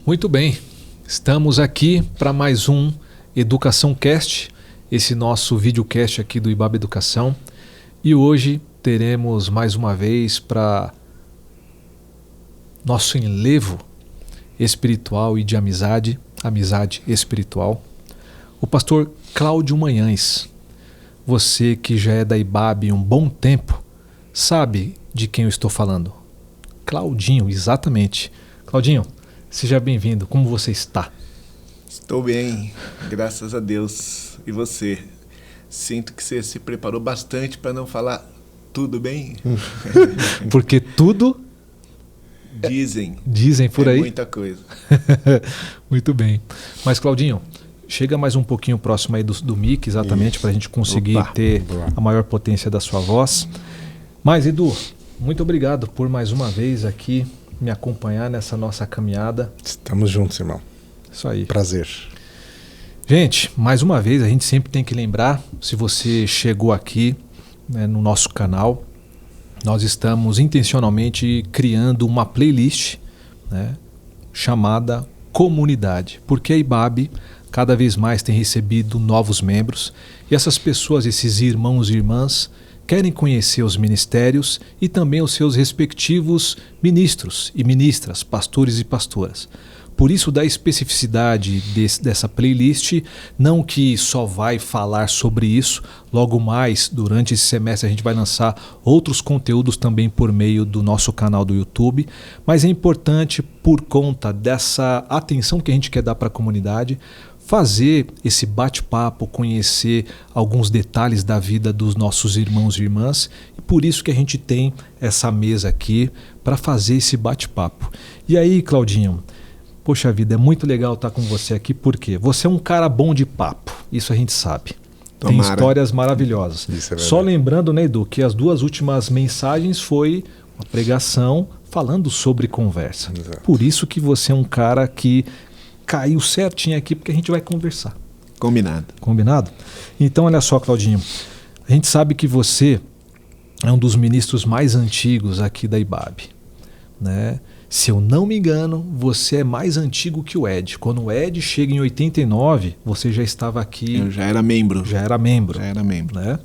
Muito bem, estamos aqui para mais um Educação Cast, esse nosso videocast aqui do IBAB Educação. E hoje teremos mais uma vez para nosso enlevo espiritual e de amizade espiritual, o pastor Cláudio Manhães. Você que já é da IBAB um bom tempo, sabe de quem eu estou falando. Claudinho, exatamente. Claudinho, seja bem-vindo. Como você está? Estou bem, graças a Deus. E você? Sinto que você se preparou bastante para não falar tudo bem. Porque tudo... Dizem por aí. Muita coisa. Muito bem. Mas, Claudinho, chega mais um pouquinho próximo aí do mic, exatamente, para a gente conseguir ter a maior potência da sua voz. Mas, Edu, muito obrigado por mais uma vez aqui me acompanhar nessa nossa caminhada. Estamos juntos, irmão. Isso aí. Prazer. Gente, mais uma vez, a gente sempre tem que lembrar, se você chegou aqui, né, no nosso canal, nós estamos intencionalmente criando uma playlist, né, chamada Comunidade, porque a IBAB cada vez mais tem recebido novos membros e essas pessoas, esses irmãos e irmãs, querem conhecer os ministérios e também os seus respectivos ministros e ministras, pastores e pastoras. Por isso da especificidade dessa playlist, não que só vai falar sobre isso, logo mais durante esse semestre a gente vai lançar outros conteúdos também por meio do nosso canal do YouTube, mas é importante por conta dessa atenção que a gente quer dar para a comunidade, fazer esse bate-papo, conhecer alguns detalhes da vida dos nossos irmãos e irmãs, e por isso que a gente tem essa mesa aqui para fazer esse bate-papo. E aí, Claudinho, poxa vida, é muito legal estar com você aqui, porque você é um cara bom de papo, isso a gente sabe. Tem histórias maravilhosas. Isso é verdade. Só lembrando, né, Edu, que as duas últimas mensagens foi uma pregação falando sobre conversa. Exato. Por isso que você é um cara que caiu certinho aqui, porque a gente vai conversar. Combinado. Combinado? Então, olha só, Claudinho, a gente sabe que você é um dos ministros mais antigos aqui da IBAB, né? Se eu não me engano, você é mais antigo que o Ed. Quando o Ed chega em 89, você já estava aqui... Eu já era membro. Né?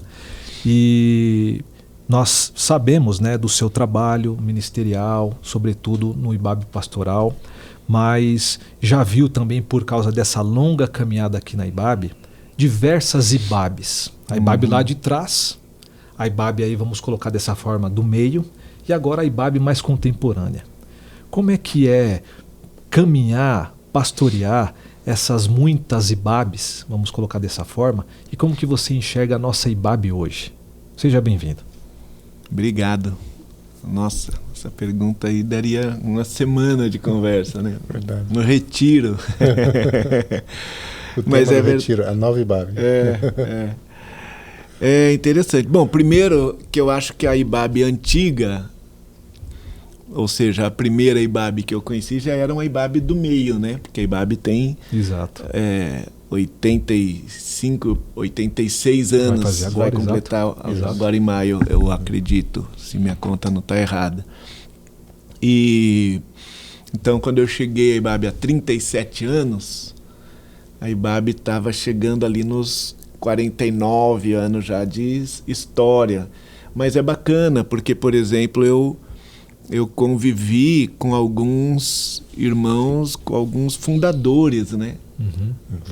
E nós sabemos, né, do seu trabalho ministerial, sobretudo no IBAB Pastoral, mas já viu também, por causa dessa longa caminhada aqui na IBAB, diversas IBABs. A IBAB lá de trás, a IBAB aí, vamos colocar dessa forma, do meio, e agora a IBAB mais contemporânea. Como é que é caminhar, pastorear essas muitas IBABs, vamos colocar dessa forma, e como que você enxerga a nossa IBAB hoje? Seja bem-vindo. Obrigado. Nossa, essa pergunta aí daria uma semana de conversa, né? Verdade. No retiro. Mas é retiro, a nova IBAB. É interessante. Bom, primeiro que eu acho que a IBAB antiga, ou seja, a primeira IBAB que eu conheci já era uma IBAB do meio, né? Porque a IBAB tem 85, 86 anos. Vai completar agora em maio, eu acredito, se minha conta não está errada. E então, quando eu cheguei à IBAB há 37 anos, a IBAB estava chegando ali nos 49 anos já de história. Mas é bacana, porque, por exemplo, eu convivi com alguns irmãos, com alguns fundadores, né?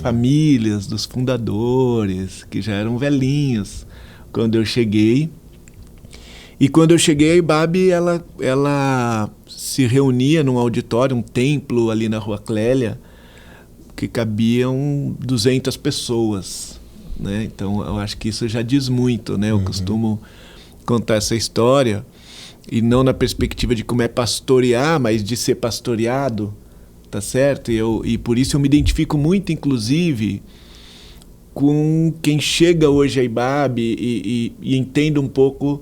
Famílias dos fundadores, que já eram velhinhos quando eu cheguei. E quando eu cheguei, a IBAB, ela se reunia num auditório, um templo ali na Rua Clélia, que cabiam 200 pessoas, né? Então, eu acho que isso já diz muito, né? Eu costumo contar essa história, e não na perspectiva de como é pastorear, mas de ser pastoreado, tá certo? E por isso eu me identifico muito, inclusive, com quem chega hoje à IBAB e entende um pouco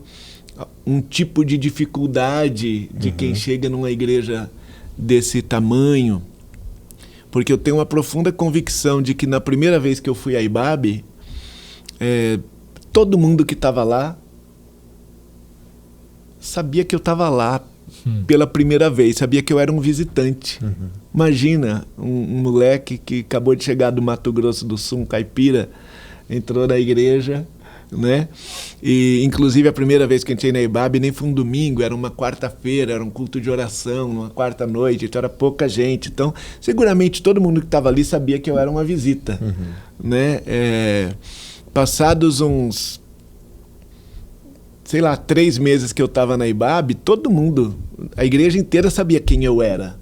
um tipo de dificuldade de quem chega numa igreja desse tamanho, porque eu tenho uma profunda convicção de que na primeira vez que eu fui à IBAB, todo mundo que estava lá sabia que eu estava lá pela primeira vez, sabia que eu era um visitante. Imagina, um moleque que acabou de chegar do Mato Grosso do Sul, um caipira, entrou na igreja, né? E inclusive a primeira vez que eu entrei na IBAB nem foi um domingo, era uma quarta-feira, era um culto de oração, uma quarta-noite, então era pouca gente. Então, seguramente todo mundo que estava ali sabia que eu era uma visita, né? Passados uns, sei lá, 3 meses que eu estava na IBAB, todo mundo, a igreja inteira sabia quem eu era.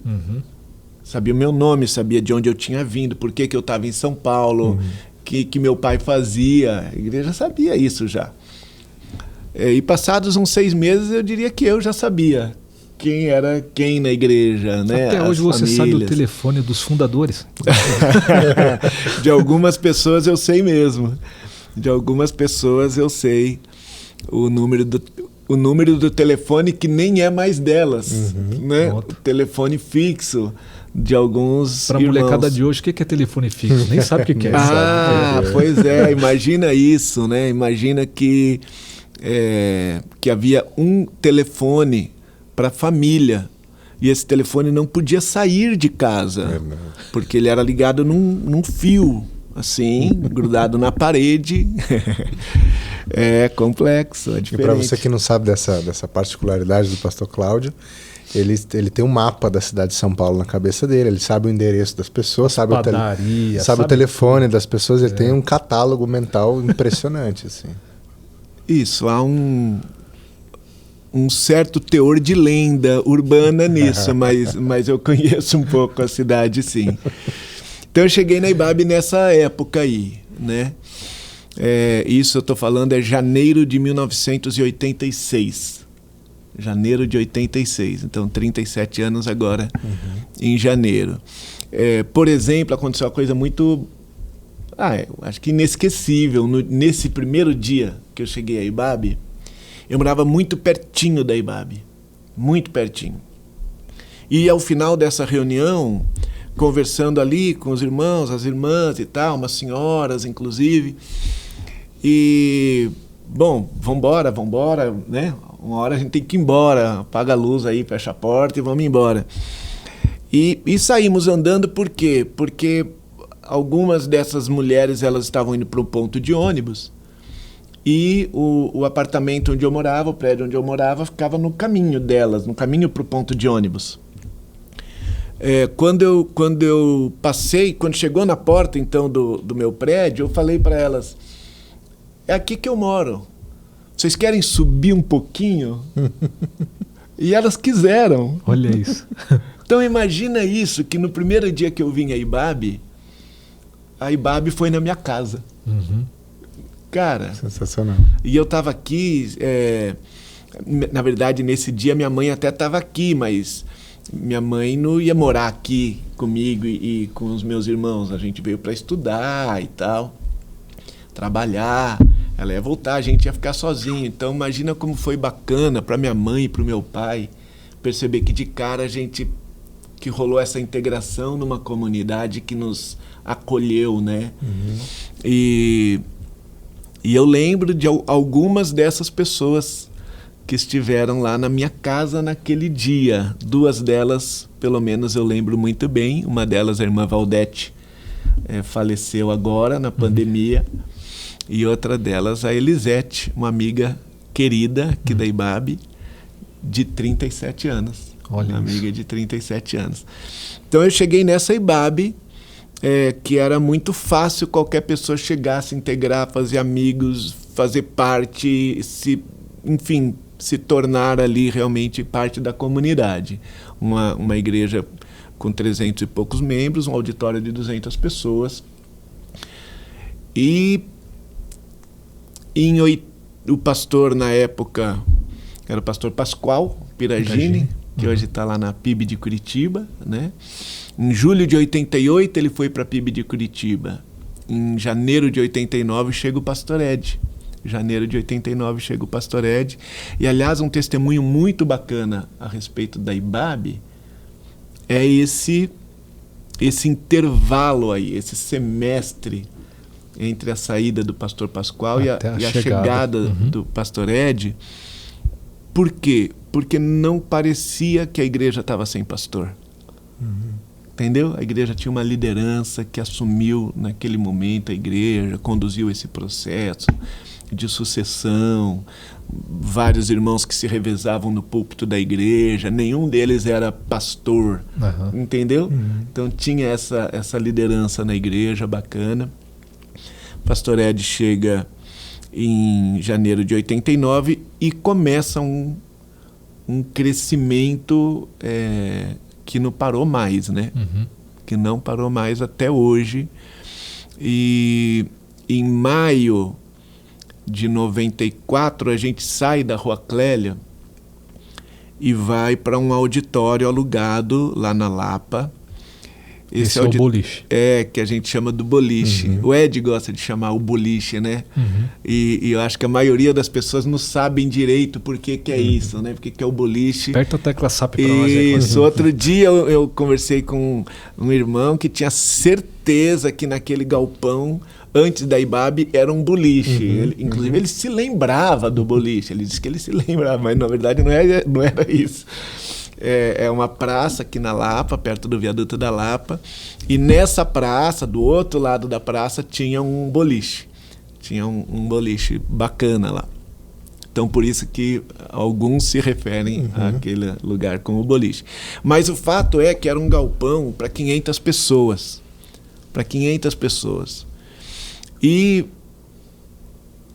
Sabia o meu nome, sabia de onde eu tinha vindo, por que eu estava em São Paulo, que meu pai fazia. A igreja sabia isso já. E passados uns 6 meses, eu diria que eu já sabia quem era quem na igreja, né? Até hoje você sabe o telefone dos fundadores. De algumas pessoas eu sei mesmo. De algumas pessoas eu sei o número do telefone que nem é mais delas, né? O telefone fixo de alguns Para a molecada de hoje, o que é telefone fixo? Nem sabe o que é. Pois é, imagina isso, né? Imagina que havia um telefone para a família e esse telefone não podia sair de casa, porque ele era ligado num fio, assim, grudado na parede. É complexo, é diferente. E para você que não sabe dessa particularidade do pastor Cláudio, ele tem um mapa da cidade de São Paulo na cabeça dele, ele sabe o endereço das pessoas, sabe o telefone das pessoas, ele tem um catálogo mental impressionante, assim. Isso, há um certo teor de lenda urbana nisso, mas eu conheço um pouco a cidade, sim. Então eu cheguei na IBAB nessa época aí, né? Isso eu estou falando é janeiro de 1986. Janeiro de 86, então 37 anos agora em janeiro. Por exemplo, aconteceu uma coisa muito, acho que inesquecível. Nesse primeiro dia que eu cheguei à IBAB, eu morava muito pertinho da IBAB, muito pertinho. E ao final dessa reunião, conversando ali com os irmãos, as irmãs e tal, umas senhoras inclusive, e, bom, vambora, né? Uma hora a gente tem que ir embora, apaga a luz aí, fecha a porta e vamos embora. E saímos andando por quê? Porque algumas dessas mulheres elas estavam indo para um ponto de ônibus e o apartamento onde eu morava, o prédio onde eu morava, ficava no caminho delas, no caminho para o ponto de ônibus. Quando eu passei, quando chegou na porta então do meu prédio, eu falei para elas, é aqui que eu moro. Vocês querem subir um pouquinho? E elas quiseram. Olha isso. Então imagina isso, que no primeiro dia que eu vim à IBAB, a IBAB foi na minha casa. Cara... Sensacional. E eu estava aqui, na verdade nesse dia minha mãe até estava aqui, mas minha mãe não ia morar aqui comigo e com os meus irmãos. A gente veio para estudar e tal, trabalhar. Ela ia voltar, a gente ia ficar sozinho. Então imagina como foi bacana para minha mãe e para o meu pai perceber que de cara que rolou essa integração numa comunidade que nos acolheu, né? E eu lembro de algumas dessas pessoas que estiveram lá na minha casa naquele dia. 2 delas, pelo menos eu lembro muito bem. Uma delas, a irmã Valdete, faleceu agora na pandemia. E outra delas, a Elisete, uma amiga querida aqui da IBAB, de 37 anos. Olha uma isso. Amiga de 37 anos. Então eu cheguei nessa IBAB, que era muito fácil qualquer pessoa chegar, se integrar, fazer amigos, fazer parte, se tornar ali realmente parte da comunidade. Uma igreja com 300 e poucos membros, um auditório de 200 pessoas. E o pastor na época era o pastor Pascoal Piragini, que hoje está lá na PIB de Curitiba, né? Em julho de 88 ele foi para a PIB de Curitiba. Em janeiro de 89 chega o pastor Ed. Janeiro de 89 chega o pastor Ed. E aliás, um testemunho muito bacana a respeito da IBAB é esse intervalo aí, esse semestre entre a saída do pastor Pascoal e a chegada do pastor Ed, Por quê? Porque não parecia que a igreja estava sem pastor. Entendeu? A igreja tinha uma liderança que assumiu naquele momento a igreja, conduziu esse processo de sucessão, vários irmãos que se revezavam no púlpito da igreja, nenhum deles era pastor, entendeu? Então tinha essa liderança na igreja bacana. Pastor Ed chega em janeiro de 89 e começa um crescimento que não parou mais, né? Que não parou mais até hoje. E em maio de 94 a gente sai da Rua Clélia e vai para um auditório alugado lá na Lapa. Esse é o boliche. Que a gente chama do boliche. O Ed gosta de chamar o boliche, né? E eu acho que a maioria das pessoas não sabem direito por que é isso, né? Por que é o boliche. Aperta a tecla SAP para nós. Isso. Outro dia eu conversei com um irmão que tinha certeza que naquele galpão, antes da IBAB, era um boliche. Inclusive, ele se lembrava do boliche. Ele disse que ele se lembrava, mas na verdade não era isso. É uma praça aqui na Lapa, perto do viaduto da Lapa, e nessa praça, do outro lado da praça, tinha um boliche. Tinha um boliche bacana lá. Então, por isso que alguns se referem àquele lugar como boliche. Mas o fato é que era um galpão para 500 pessoas. Para 500 pessoas. E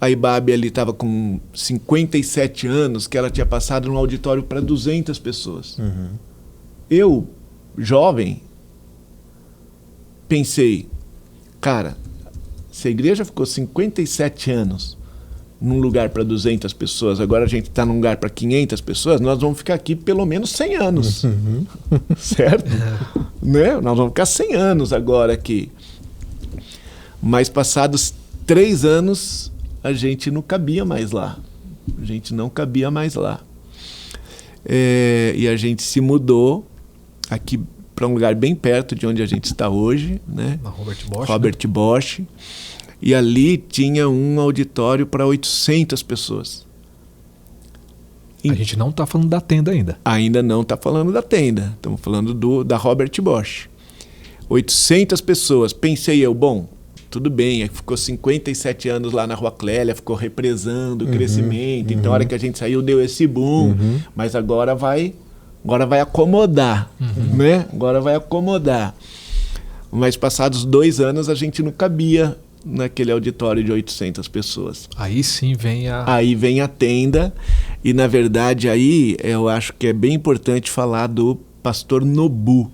a IBAB ali estava com 57 anos, que ela tinha passado num auditório para 200 pessoas. Eu, jovem, pensei, cara, se a igreja ficou 57 anos num lugar para 200 pessoas, agora a gente está num lugar para 500 pessoas, nós vamos ficar aqui pelo menos 100 anos. Certo? Né? Nós vamos ficar 100 anos agora aqui. Mas passados 3 anos, a gente não cabia mais lá. A gente não cabia mais lá. E a gente se mudou aqui para um lugar bem perto de onde a gente está hoje, né? Na Robert Bosch. Robert Bosch. E ali tinha um auditório para 800 pessoas. A gente não está falando da tenda ainda. Ainda não está falando da tenda. Estamos falando da Robert Bosch. 800 pessoas. Pensei eu, bom, tudo bem, ficou 57 anos lá na Rua Clélia, ficou represando o crescimento. Então, a hora que a gente saiu, deu esse boom. Mas agora vai acomodar, né? Agora vai acomodar. Mas passados 2 anos, a gente não cabia naquele auditório de 800 pessoas. Aí sim vem Aí vem a tenda. E, na verdade, aí eu acho que é bem importante falar do pastor Nobu.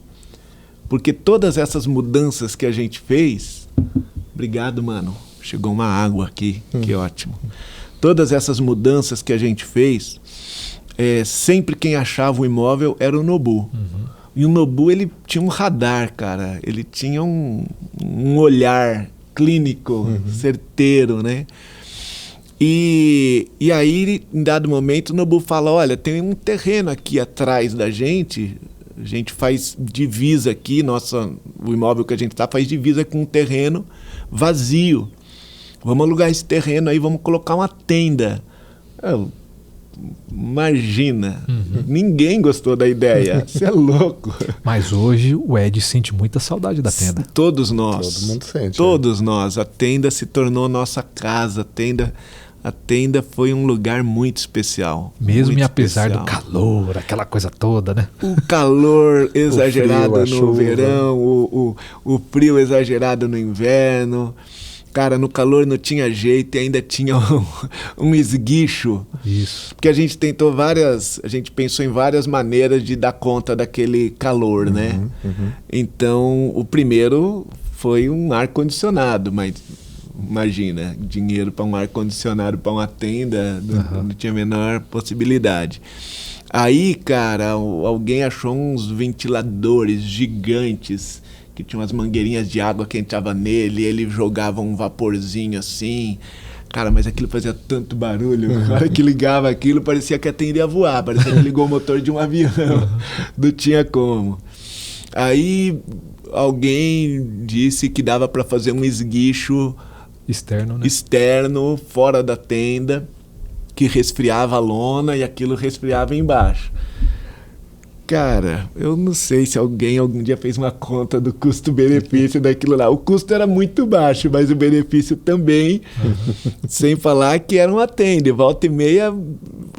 Porque todas essas mudanças que a gente fez... Obrigado, mano. Chegou uma água aqui, que ótimo. Todas essas mudanças que a gente fez, sempre quem achava o imóvel era o Nobu. E o Nobu, ele tinha um radar, cara. Ele tinha um olhar clínico, certeiro, né? E aí, em dado momento, o Nobu fala, olha, tem um terreno aqui atrás da gente... A gente faz divisa aqui, o imóvel que a gente está faz divisa com um terreno vazio. Vamos alugar esse terreno aí, vamos colocar uma tenda. Imagina, ninguém gostou da ideia. Você é louco. Mas hoje o Ed sente muita saudade da tenda. Todos nós. Todo mundo sente. Todos nós. A tenda se tornou nossa casa. A tenda foi um lugar muito especial. Mesmo muito e apesar especial. do calor, aquela coisa toda, né? O calor exagerado no chuva. verão, o frio exagerado no inverno. Cara, no calor não tinha jeito e ainda tinha um esguicho. Isso. Porque a gente pensou em várias maneiras de dar conta daquele calor, né? Então, o primeiro foi um ar-condicionado, mas... Imagina, dinheiro para um ar-condicionado, para uma tenda, não tinha a menor possibilidade. Aí, cara, alguém achou uns ventiladores gigantes, que tinham umas mangueirinhas de água que entrava nele, e ele jogava um vaporzinho assim. Cara, mas aquilo fazia tanto barulho. Na hora que ligava aquilo, parecia que a tenda ia voar, parecia que ligou o motor de um avião. Não tinha como. Aí, alguém disse que dava para fazer um esguicho... Externo, né? Externo, fora da tenda. que resfriava a lona e aquilo resfriava embaixo. Cara, eu não sei se alguém algum dia fez uma conta do custo-benefício daquilo lá. O custo era muito baixo, mas o benefício também, sem falar que era uma tenda. Volta e meia,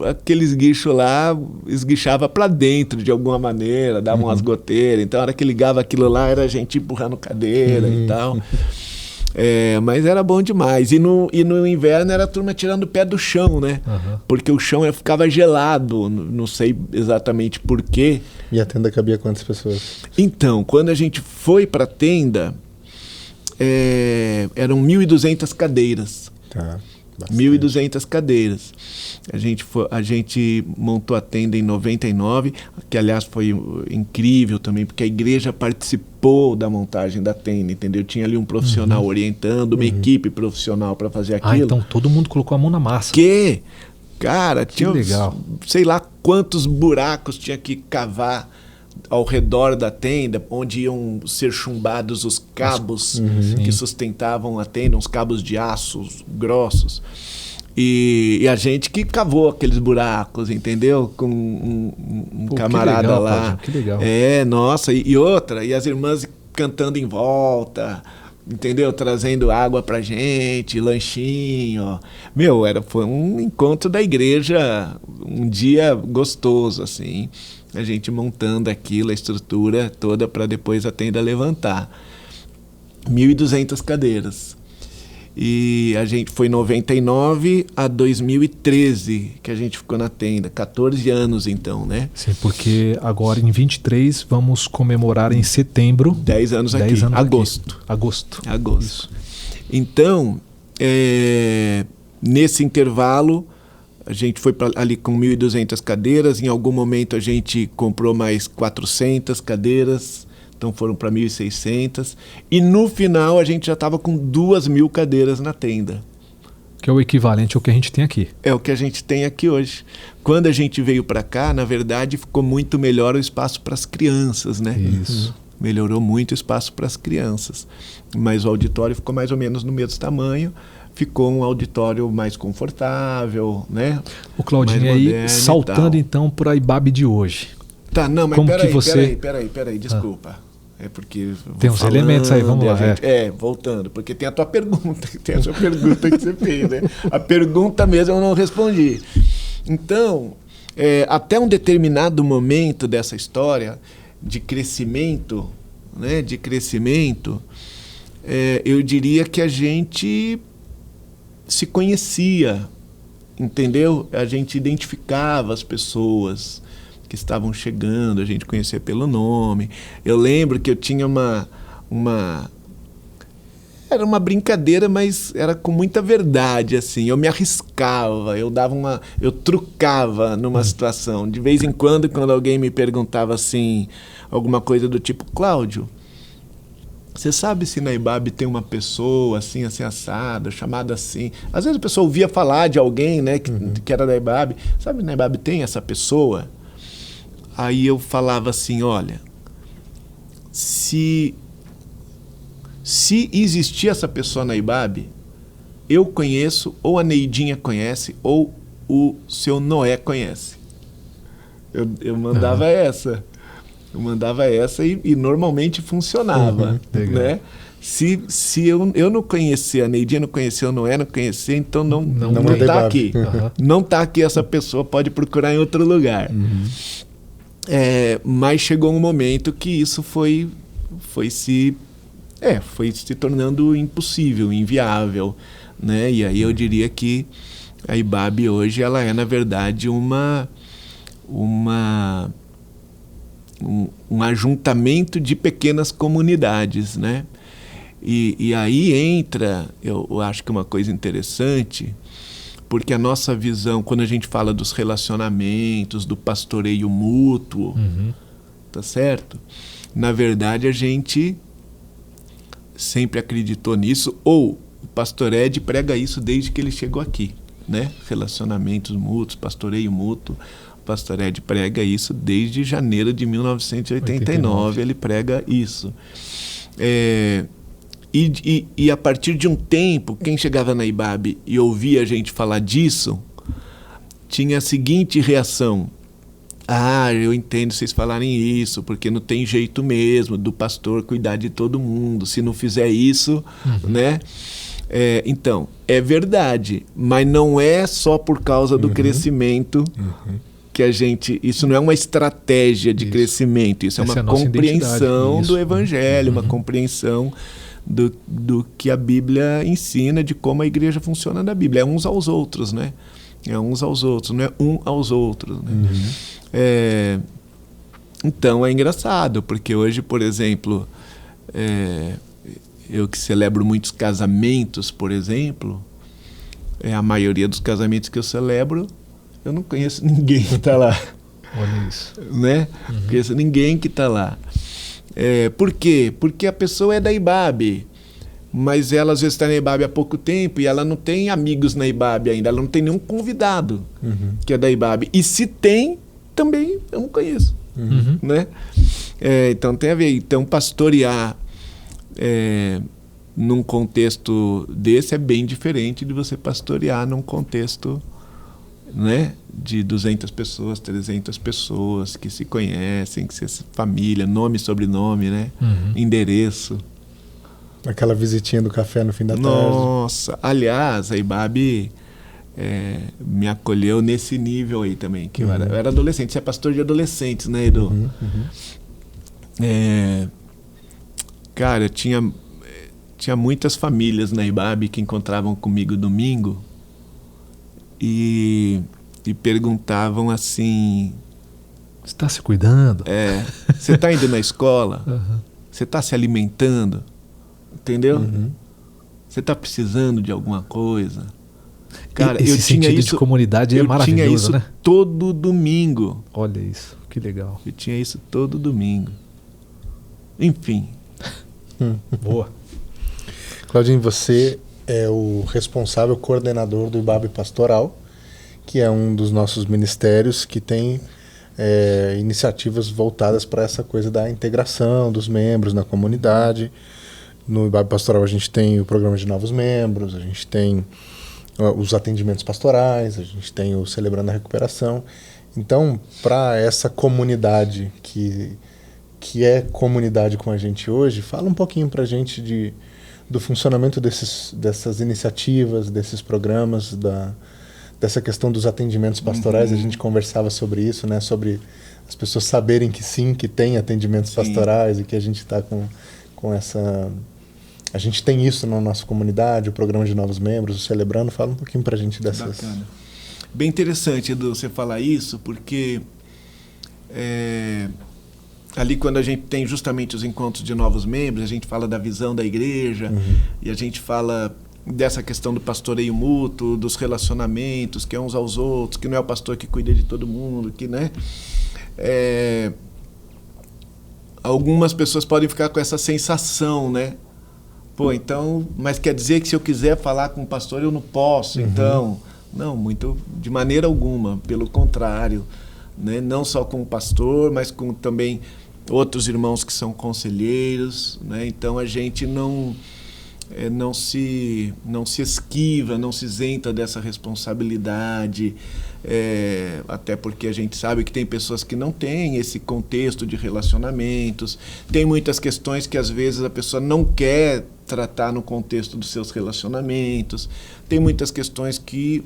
aquele esguicho lá esguichava para dentro de alguma maneira, dava umas goteiras. Então, a hora que ligava aquilo lá, era a gente empurrando cadeira e tal. Mas era bom demais. E no inverno era a turma tirando o pé do chão, né? Porque o chão ficava gelado, não sei exatamente por quê. E a tenda cabia quantas pessoas? Então, quando a gente foi para a tenda, eram 1.200 cadeiras. Tá. 1.200 cadeiras. A gente montou a tenda em 99, que aliás foi incrível também, porque a igreja participou da montagem da tenda, entendeu? Tinha ali um profissional orientando, uma equipe profissional para fazer aquilo. Então todo mundo colocou a mão na massa. Cara, tinha legal. Sei lá quantos buracos tinha que cavar ao redor da tenda, onde iam ser chumbados os cabos que sustentavam a tenda, uns cabos de aço grossos. E a gente que cavou aqueles buracos, entendeu? Com um camarada que legal, lá. Cláudio, que legal. Nossa, e as irmãs cantando em volta, entendeu? Trazendo água pra gente, lanchinho. Foi um encontro da igreja, um dia gostoso, assim. A gente montando aquilo, a estrutura toda para depois a tenda levantar. 1.200 cadeiras. E a gente foi 99 a 2013 que a gente ficou na tenda. 14 anos então, né? Sim, porque agora em 23 vamos comemorar em setembro. 10 anos aqui. Agosto. Isso. Então, nesse intervalo, a gente foi ali com 1.200 cadeiras. Em algum momento a gente comprou mais 400 cadeiras. Então foram para 1.600. E no final a gente já estava com 2.000 cadeiras na tenda. Que é o equivalente ao que a gente tem aqui. É o que a gente tem aqui hoje. Quando a gente veio para cá, na verdade, ficou muito melhor o espaço para as crianças, né? Isso. Melhorou muito o espaço para as crianças. Mas o auditório ficou mais ou menos no mesmo tamanho. Ficou um auditório mais confortável, né? O Claudinho aí, saltando então para a IBAB de hoje. Tá, não, mas peraí, desculpa. Porque tem uns elementos aí, vamos lá. Voltando, porque tem a tua pergunta, tem a sua pergunta que você fez, né? A pergunta mesmo eu não respondi. Então, até um determinado momento dessa história de crescimento, né? Eu diria que a gente se conhecia, entendeu? A gente identificava as pessoas que estavam chegando, a gente conhecia pelo nome. Eu lembro que eu tinha era uma brincadeira, mas era com muita verdade, assim. Eu me arriscava, eu trucava numa situação. De vez em quando alguém me perguntava assim, alguma coisa do tipo, Cláudio, você sabe se na IBAB tem uma pessoa assim, assim, assada, chamada assim? Às vezes a pessoa ouvia falar de alguém, né, que era da IBAB. Sabe, na IBAB tem essa pessoa? Aí eu falava assim, olha, se existir essa pessoa na IBAB, eu conheço, ou a Neidinha conhece, ou o seu Noé conhece. Eu mandava essa. Eu mandava essa e normalmente funcionava, né? Se eu não conhecer, a Neidinha não conhecer, o Noé não conhecer, então não está aqui. Não está aqui essa pessoa, pode procurar em outro lugar. Mas chegou um momento que isso foi se tornando impossível, inviável, né? E aí eu diria que a IBAB hoje ela é, na verdade, um ajuntamento de pequenas comunidades, né? E aí entra, eu acho que uma coisa interessante, porque a nossa visão, quando a gente fala dos relacionamentos, do pastoreio mútuo, tá certo? Na verdade, a gente sempre acreditou nisso, ou o Pastor Ed prega isso desde que ele chegou aqui, né? Relacionamentos mútuos, pastoreio mútuo. O Pastor Ed prega isso desde janeiro de 1989, ele prega isso. E a partir de um tempo, quem chegava na IBAB e ouvia a gente falar disso, tinha a seguinte reação: ah, eu entendo vocês falarem isso, porque não tem jeito mesmo do pastor cuidar de todo mundo, se não fizer isso, né? Então, é verdade, mas não é só por causa do crescimento que a gente... Isso não é uma estratégia de crescimento, isso é uma compreensão do Evangelho, uma compreensão do que a Bíblia ensina, de como a igreja funciona na Bíblia. É uns aos outros, né? É uns aos outros, não é um aos outros, né? Então é engraçado, porque hoje, por exemplo, eu que celebro muitos casamentos, por exemplo, a maioria dos casamentos que eu celebro, eu não conheço ninguém que está lá. Olha isso. Né? Não conheço ninguém que está lá. Por quê? Porque a pessoa é da IBAB, mas ela às vezes está na IBAB há pouco tempo e ela não tem amigos na IBAB ainda, ela não tem nenhum convidado que é da IBAB. E se tem, também eu não conheço. Né? Então tem a ver. Então pastorear num contexto desse é bem diferente de você pastorear num contexto, né, de 200 pessoas, 300 pessoas que se conhecem, que se família, nome, sobrenome, né? Endereço. Aquela visitinha do café no fim da tarde. Nossa, aliás, a IBAB me acolheu nesse nível aí também, que eu era adolescente. Você é pastor de adolescentes, né, Edu? Cara, tinha muitas famílias na IBAB que encontravam comigo domingo e perguntavam assim... Você está se cuidando? Você está indo na escola? Você está se alimentando? Entendeu? Você está precisando de alguma coisa? Cara, esse sentido de comunidade é maravilhoso, né? Eu tinha isso todo domingo. Olha isso, que legal. Eu tinha isso todo domingo. Enfim. Boa. Claudinho, você é o responsável coordenador do IBAB Pastoral, que é um dos nossos ministérios que tem iniciativas voltadas para essa coisa da integração dos membros na comunidade. No IBAB Pastoral a gente tem o programa de novos membros, a gente tem os atendimentos pastorais, a gente tem o Celebrando a Recuperação. Então, para essa comunidade que é comunidade com a gente hoje, fala um pouquinho para a gente do funcionamento dessas iniciativas, desses programas, dessa questão dos atendimentos pastorais. A gente conversava sobre isso, né? Sobre as pessoas saberem que sim, que tem atendimentos pastorais e que a gente está com essa... A gente tem isso na nossa comunidade, o programa de novos membros, o Celebrando. Fala um pouquinho para a gente dessas... Bacana. Bem interessante, Edu, você falar isso, porque ali quando a gente tem justamente os encontros de novos membros, a gente fala da visão da igreja, e a gente fala dessa questão do pastoreio mútuo, dos relacionamentos, que é uns aos outros, que não é o pastor que cuida de todo mundo, que, né? Algumas pessoas podem ficar com essa sensação, né? Pô, então, mas quer dizer que se eu quiser falar com o pastor eu não posso, então... Não, de maneira alguma, pelo contrário, né? Não só com o pastor, mas com também outros irmãos que são conselheiros, né? Então a gente não se esquiva, não se isenta dessa responsabilidade, até porque a gente sabe que tem pessoas que não têm esse contexto de relacionamentos, tem muitas questões que às vezes a pessoa não quer tratar no contexto dos seus relacionamentos, tem muitas questões que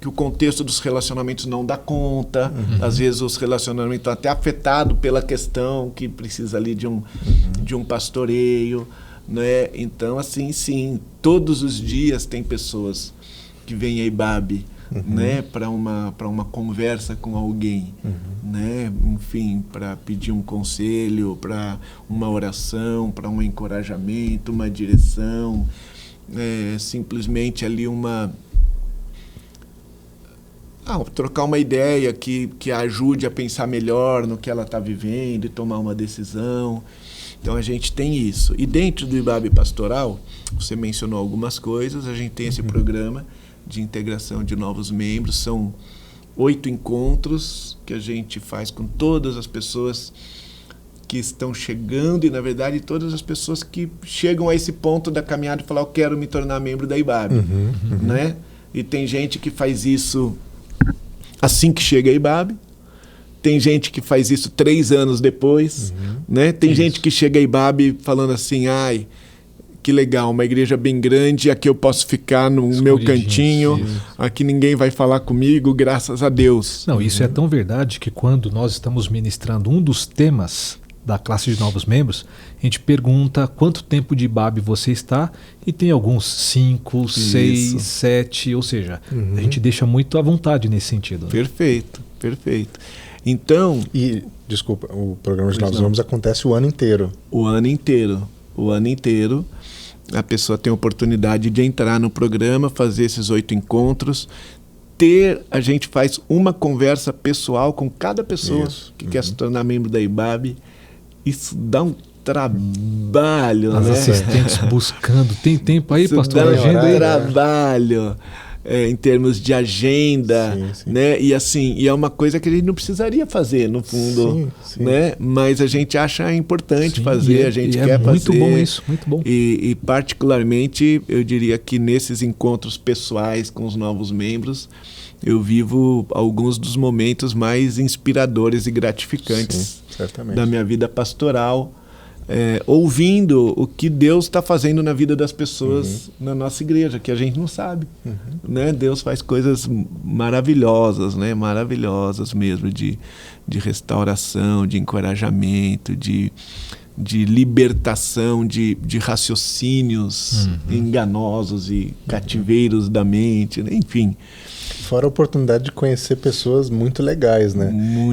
o contexto dos relacionamentos não dá conta, às vezes os relacionamentos estão até afetados pela questão que precisa ali de um pastoreio, né? Então, assim, sim, todos os dias tem pessoas que vêm a IBAB, né, para uma conversa com alguém, né? Enfim, para pedir um conselho, para uma oração, para um encorajamento, uma direção, simplesmente ali trocar uma ideia que a ajude a pensar melhor no que ela está vivendo e tomar uma decisão. Então a gente tem isso. E dentro do IBAB Pastoral, você mencionou algumas coisas, a gente tem esse programa de integração de novos membros, são 8 encontros que a gente faz com todas as pessoas que estão chegando e, na verdade, todas as pessoas que chegam a esse ponto da caminhada e falar, eu quero me tornar membro da IBAB, né? E tem gente que faz isso assim que chega a IBAB. Tem gente que faz isso 3 anos depois. Né? Tem gente que chega a IBAB falando assim, ai, que legal, uma igreja bem grande, aqui eu posso ficar no meu cantinho, aqui ninguém vai falar comigo, graças a Deus. Não, isso é tão verdade que quando nós estamos ministrando um dos temas da classe de novos membros, a gente pergunta quanto tempo de IBAB você está e tem alguns 5, 6, 7, ou seja, a gente deixa muito à vontade nesse sentido. Né? Perfeito, perfeito. Então... E, desculpa, o programa de novos membros acontece o ano inteiro. O ano inteiro. O ano inteiro. A pessoa tem a oportunidade de entrar no programa, fazer esses 8 encontros, a gente faz uma conversa pessoal com cada pessoa que quer se tornar membro da IBAB. Isso dá um trabalho, As assistentes buscando. Tem tempo aí, pastor? Dá um trabalho. Em termos de agenda, né? E assim, e é uma coisa que a gente não precisaria fazer, no fundo, né? Mas a gente acha importante fazer, a gente quer fazer. Muito bom isso, muito bom. E particularmente, eu diria que nesses encontros pessoais com os novos membros, eu vivo alguns dos momentos mais inspiradores e gratificantes da minha vida pastoral. Ouvindo o que Deus está fazendo na vida das pessoas na nossa igreja, que a gente não sabe. Né? Deus faz coisas maravilhosas, né? Maravilhosas mesmo, de restauração, de encorajamento, de libertação de raciocínios enganosos e cativeiros da mente, né? Enfim. Fora a oportunidade de conhecer pessoas muito legais, né?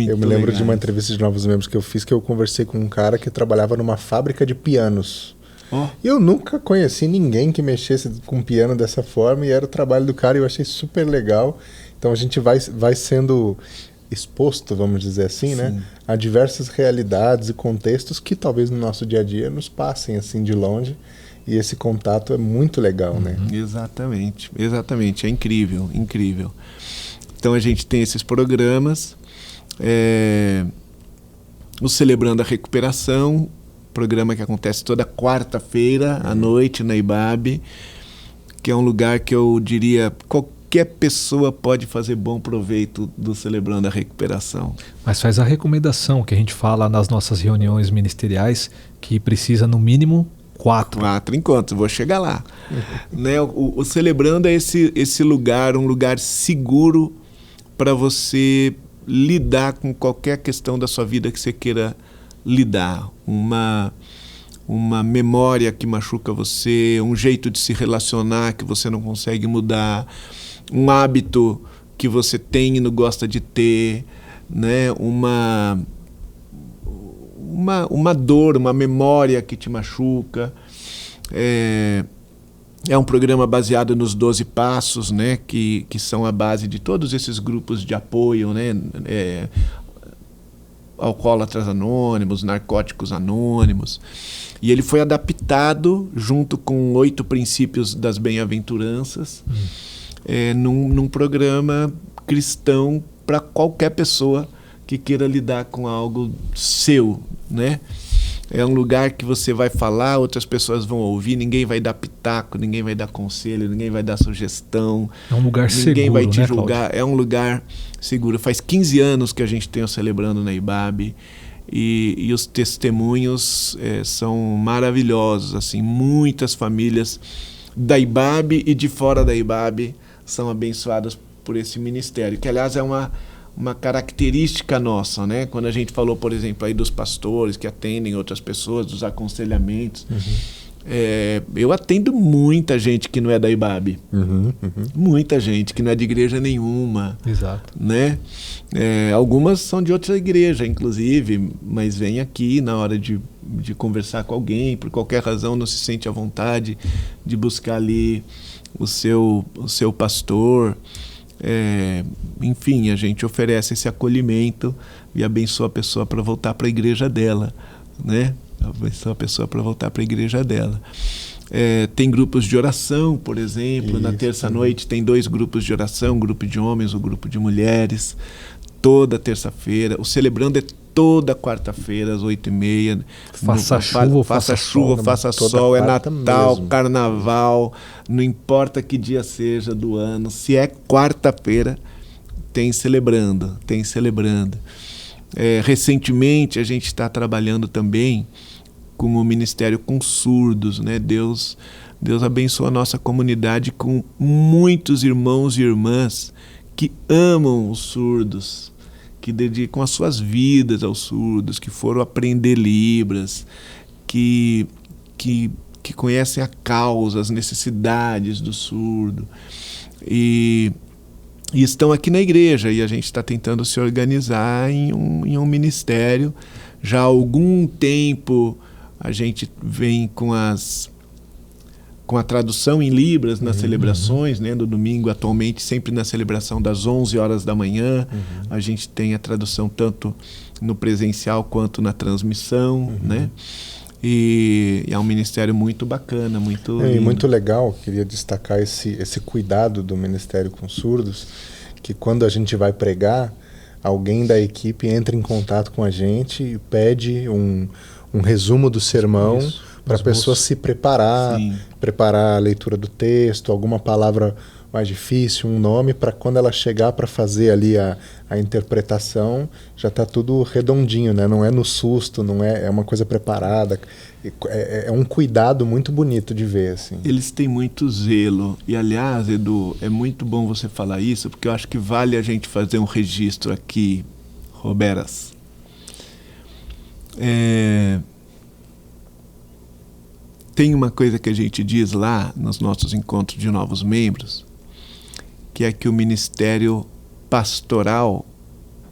Eu me lembro de uma entrevista de novos membros que eu fiz, que eu conversei com um cara que trabalhava numa fábrica de pianos. E eu nunca conheci ninguém que mexesse com piano dessa forma, e era o trabalho do cara e eu achei super legal. Então a gente vai sendo exposto, vamos dizer assim, né, a diversas realidades e contextos que talvez no nosso dia a dia nos passem assim de longe. E esse contato é muito legal, né? Exatamente, exatamente. É incrível, incrível. Então a gente tem esses programas, o Celebrando a Recuperação, programa que acontece toda quarta-feira à noite na IBAB, que é um lugar que eu diria qualquer pessoa pode fazer bom proveito do Celebrando a Recuperação. Mas faz a recomendação que a gente fala nas nossas reuniões ministeriais, que precisa no mínimo 4 encontros, vou chegar lá. Né? O Celebrando é esse lugar, um lugar seguro para você lidar com qualquer questão da sua vida que você queira lidar. Uma memória que machuca você, um jeito de se relacionar que você não consegue mudar, um hábito que você tem e não gosta de ter, né? Uma dor, uma memória que te machuca. É um programa baseado nos 12 passos, né, que são a base de todos esses grupos de apoio, né, Alcoólatras Anônimos, Narcóticos Anônimos. E ele foi adaptado junto com 8 princípios das bem-aventuranças num programa cristão para qualquer pessoa que queira lidar com algo seu, né? É um lugar que você vai falar, outras pessoas vão ouvir, ninguém vai dar pitaco, ninguém vai dar conselho, ninguém vai dar sugestão. É um lugar seguro, ninguém vai te né, julgar. Cláudio? É um lugar seguro. Faz 15 anos que a gente tem o Celebrando na IBAB e os testemunhos são maravilhosos. Assim, muitas famílias da IBAB e de fora da IBAB são abençoadas por esse ministério, que aliás é uma característica nossa, né? Quando a gente falou, por exemplo, aí dos pastores que atendem outras pessoas, dos aconselhamentos, eu atendo muita gente que não é da IBAB, muita gente que não é de igreja nenhuma. Exato. Né? Algumas são de outra igreja, inclusive, mas vem aqui na hora de conversar com alguém, por qualquer razão não se sente à vontade de buscar ali o seu pastor. Enfim, a gente oferece esse acolhimento e abençoa a pessoa para voltar para a igreja dela, né? Abençoa a pessoa para voltar para a igreja dela. Tem grupos de oração, por exemplo. Na terça-noite tem 2 grupos de oração, um grupo de homens, um grupo de mulheres, toda terça-feira. O Celebrando é toda quarta-feira, às 8h30. Faça chuva, faça sol, é Natal, mesmo. Carnaval, não importa que dia seja do ano, se é quarta-feira, tem celebrando. Recentemente a gente está trabalhando também com o Ministério com Surdos, né? Deus abençoa a nossa comunidade com muitos irmãos e irmãs que amam os surdos, que dedicam as suas vidas aos surdos, que foram aprender Libras, que conhecem a causa, as necessidades do surdo. E estão aqui na igreja, e a gente está tentando se organizar em um ministério. Já há algum tempo a gente vem com a tradução em Libras nas celebrações, né, do domingo, atualmente sempre na celebração das 11 horas da manhã. A gente tem a tradução tanto no presencial quanto na transmissão, né? E é um ministério muito bacana, muito lindo. E muito legal, queria destacar esse cuidado do Ministério com Surdos, que quando a gente vai pregar, alguém da equipe entra em contato com a gente e pede um resumo do sermão para a pessoa se preparar, preparar a leitura do texto, alguma palavra mais difícil, um nome, para quando ela chegar para fazer ali a interpretação, já está tudo redondinho, né? Não é no susto, não é uma coisa preparada. É um cuidado muito bonito de ver, assim. Eles têm muito zelo. E, aliás, Edu, é muito bom você falar isso, porque eu acho que vale a gente fazer um registro aqui, Roberas. Tem uma coisa que a gente diz lá nos nossos encontros de novos membros, que é que o ministério pastoral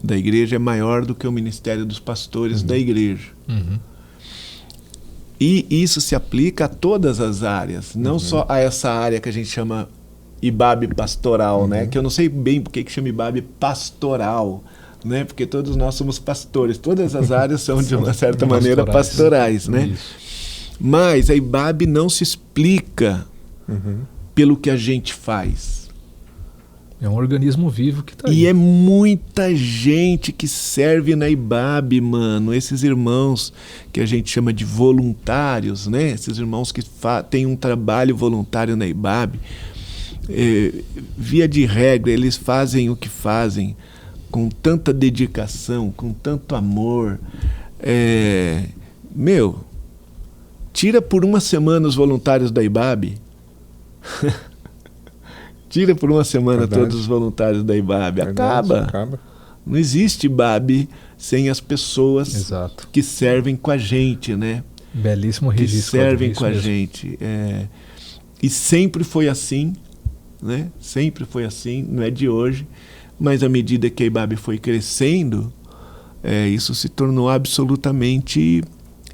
da igreja é maior do que o ministério dos pastores da igreja. E isso se aplica a todas as áreas, não só a essa área que a gente chama IBAB pastoral, né? Que eu não sei bem por que chama IBAB pastoral, né? Porque todos nós somos pastores, todas as áreas são de uma certa maneira pastorais, né? Mas a IBAB não se explica pelo que a gente faz. É um organismo vivo que está aí. E é muita gente que serve na IBAB, mano. Esses irmãos que a gente chama de voluntários, né? Esses irmãos que têm um trabalho voluntário na IBAB, via de regra, eles fazem o que fazem com tanta dedicação, com tanto amor. Tira por uma semana os voluntários da IBAB. Tira por uma semana todos os voluntários da IBAB. Acaba. Não existe IBAB sem as pessoas que servem com a gente, né? Belíssimo registro. Que servem com a gente. E sempre foi assim, né? Sempre foi assim, não é de hoje. Mas à medida que a IBAB foi crescendo, isso se tornou absolutamente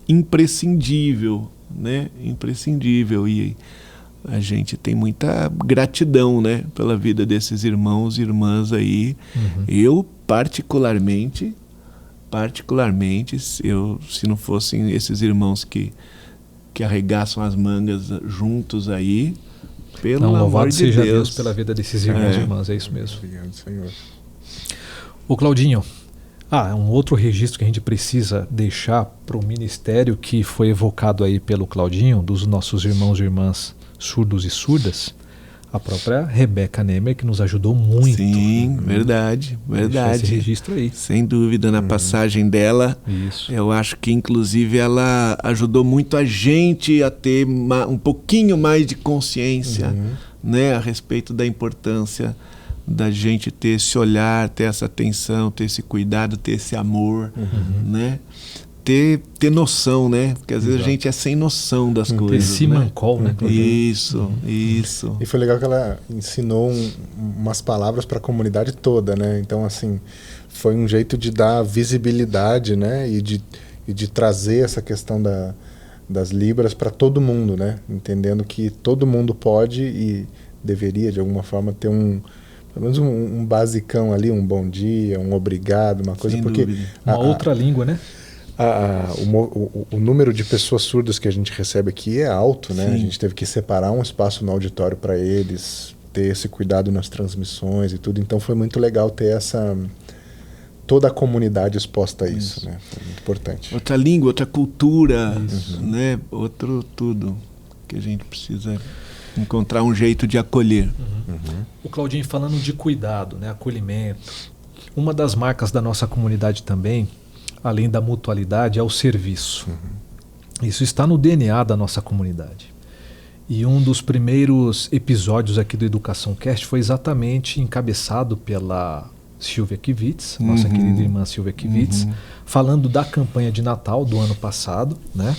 imprescindível, né? Imprescindível. E a gente tem muita gratidão, né, pela vida desses irmãos e irmãs aí. Eu, particularmente, se não fossem esses irmãos que arregaçam as mangas juntos aí, pelo amor de seja Deus pela vida desses irmãos e irmãs, é isso mesmo. Obrigado, Senhor. Ô Claudinho, um outro registro que a gente precisa deixar para o ministério que foi evocado aí pelo Claudinho, dos nossos irmãos e irmãs surdos e surdas, a própria Rebeca Nemer, que nos ajudou muito. Sim, verdade. Esse registro aí. Sem dúvida, na passagem dela, eu acho que inclusive ela ajudou muito a gente a ter um pouquinho mais de consciência, né, a respeito da importância da gente ter esse olhar, ter essa atenção, ter esse cuidado, ter esse amor, né? Ter noção, né? Porque às vezes a gente é sem noção das coisas. Esse mancol, né? Isso. E foi legal que ela ensinou umas palavras para a comunidade toda, né? Então, assim, foi um jeito de dar visibilidade, né? E de trazer essa questão das Libras para todo mundo, né? Entendendo que todo mundo pode e deveria, de alguma forma, ter pelo menos um basicão ali, um bom dia, um obrigado, uma coisa. Sem porque dúvida. Uma outra língua, né? O número de pessoas surdas que a gente recebe aqui é alto, né? A gente teve que separar um espaço no auditório para eles, ter esse cuidado nas transmissões e tudo. Então foi muito legal ter toda a comunidade exposta a isso, né? Foi muito importante. Outra língua, outra cultura, né? Outro tudo que a gente precisa encontrar um jeito de acolher. O Claudinho, falando de cuidado, né, acolhimento, uma das marcas da nossa comunidade também, além da mutualidade, é o serviço. Isso está no DNA da nossa comunidade. E um dos primeiros episódios aqui do Educação Cast foi exatamente encabeçado pela Silvia Kivitz, nossa querida irmã Silvia Kivitz, falando da campanha de Natal do ano passado, né?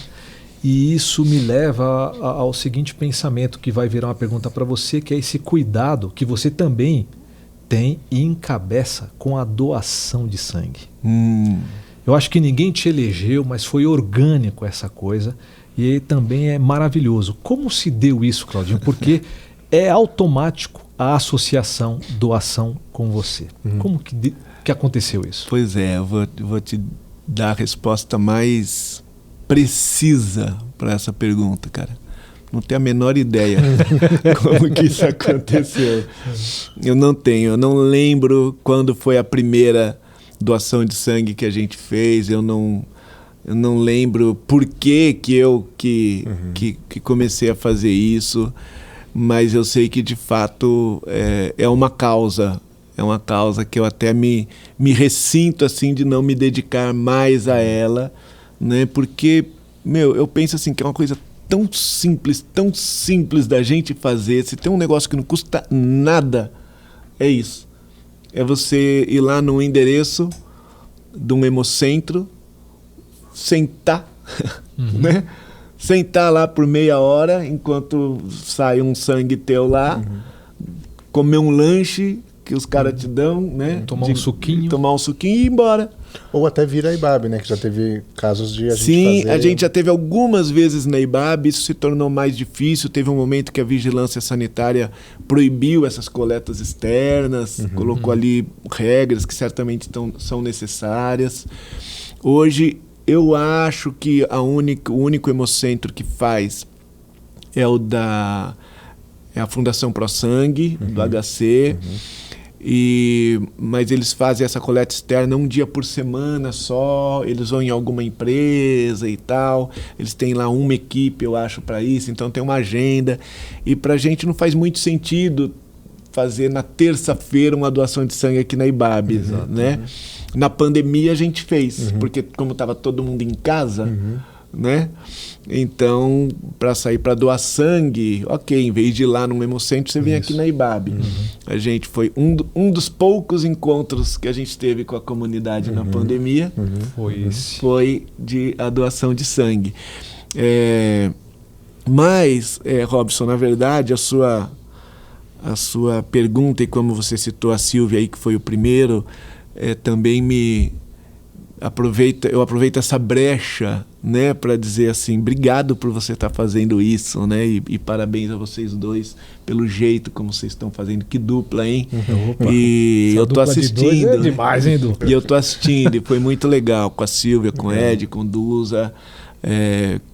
E isso me leva ao seguinte pensamento, que vai virar uma pergunta para você, que é esse cuidado que você também tem e encabeça com a doação de sangue. Eu acho que ninguém te elegeu, mas foi orgânico essa coisa, e também é maravilhoso. Como se deu isso, Claudinho? Porque é automático a associação doação com você. Como que aconteceu isso? Pois é, eu vou te dar a resposta mais precisa para essa pergunta, cara. Não tenho a menor ideia como que isso aconteceu. Eu não lembro quando foi a primeira doação de sangue que a gente fez, eu não lembro por que eu comecei a fazer isso, mas eu sei que de fato é uma causa que eu até me ressinto assim de não me dedicar mais a ela, né? Porque, eu penso assim que é uma coisa tão simples da gente fazer. Se tem um negócio que não custa nada, é isso. É você ir lá no endereço de um hemocentro, sentar, né? Sentar lá por meia hora enquanto sai um sangue teu lá, comer um lanche que os caras te dão, né? Tomar um suquinho e ir embora. Ou até vir a IBAB, né? Que já teve casos de a gente Sim, fazer... a gente já teve algumas vezes na IBAB, isso se tornou mais difícil. Teve um momento que a vigilância sanitária proibiu essas coletas externas, colocou ali regras que certamente são necessárias. Hoje, eu acho que o único hemocentro que faz é a Fundação Pro Sangue, do HC. Mas eles fazem essa coleta externa um dia por semana só, eles vão em alguma empresa e tal, eles têm lá uma equipe, eu acho, para isso, então tem uma agenda, e pra gente não faz muito sentido fazer na terça-feira uma doação de sangue aqui na IBAB, né? Na pandemia a gente fez, porque como estava todo mundo em casa, né? Então, para sair para doar sangue, ok, em vez de ir lá no Hemocentro, você vem aqui na IBAB. A gente foi um dos poucos encontros que a gente teve com a comunidade na pandemia, foi a doação de sangue. Mas, Robson, na verdade, a sua pergunta, e como você citou a Silvia aí, que foi o primeiro, também eu aproveito essa brecha, né, para dizer assim, obrigado por você estar fazendo isso, né, e parabéns a vocês dois pelo jeito como vocês estão fazendo, que dupla, hein? E eu tô assistindo. É demais, hein, dupla? E eu tô assistindo, e foi muito legal com a Silvia, com o Ed, com o Duza.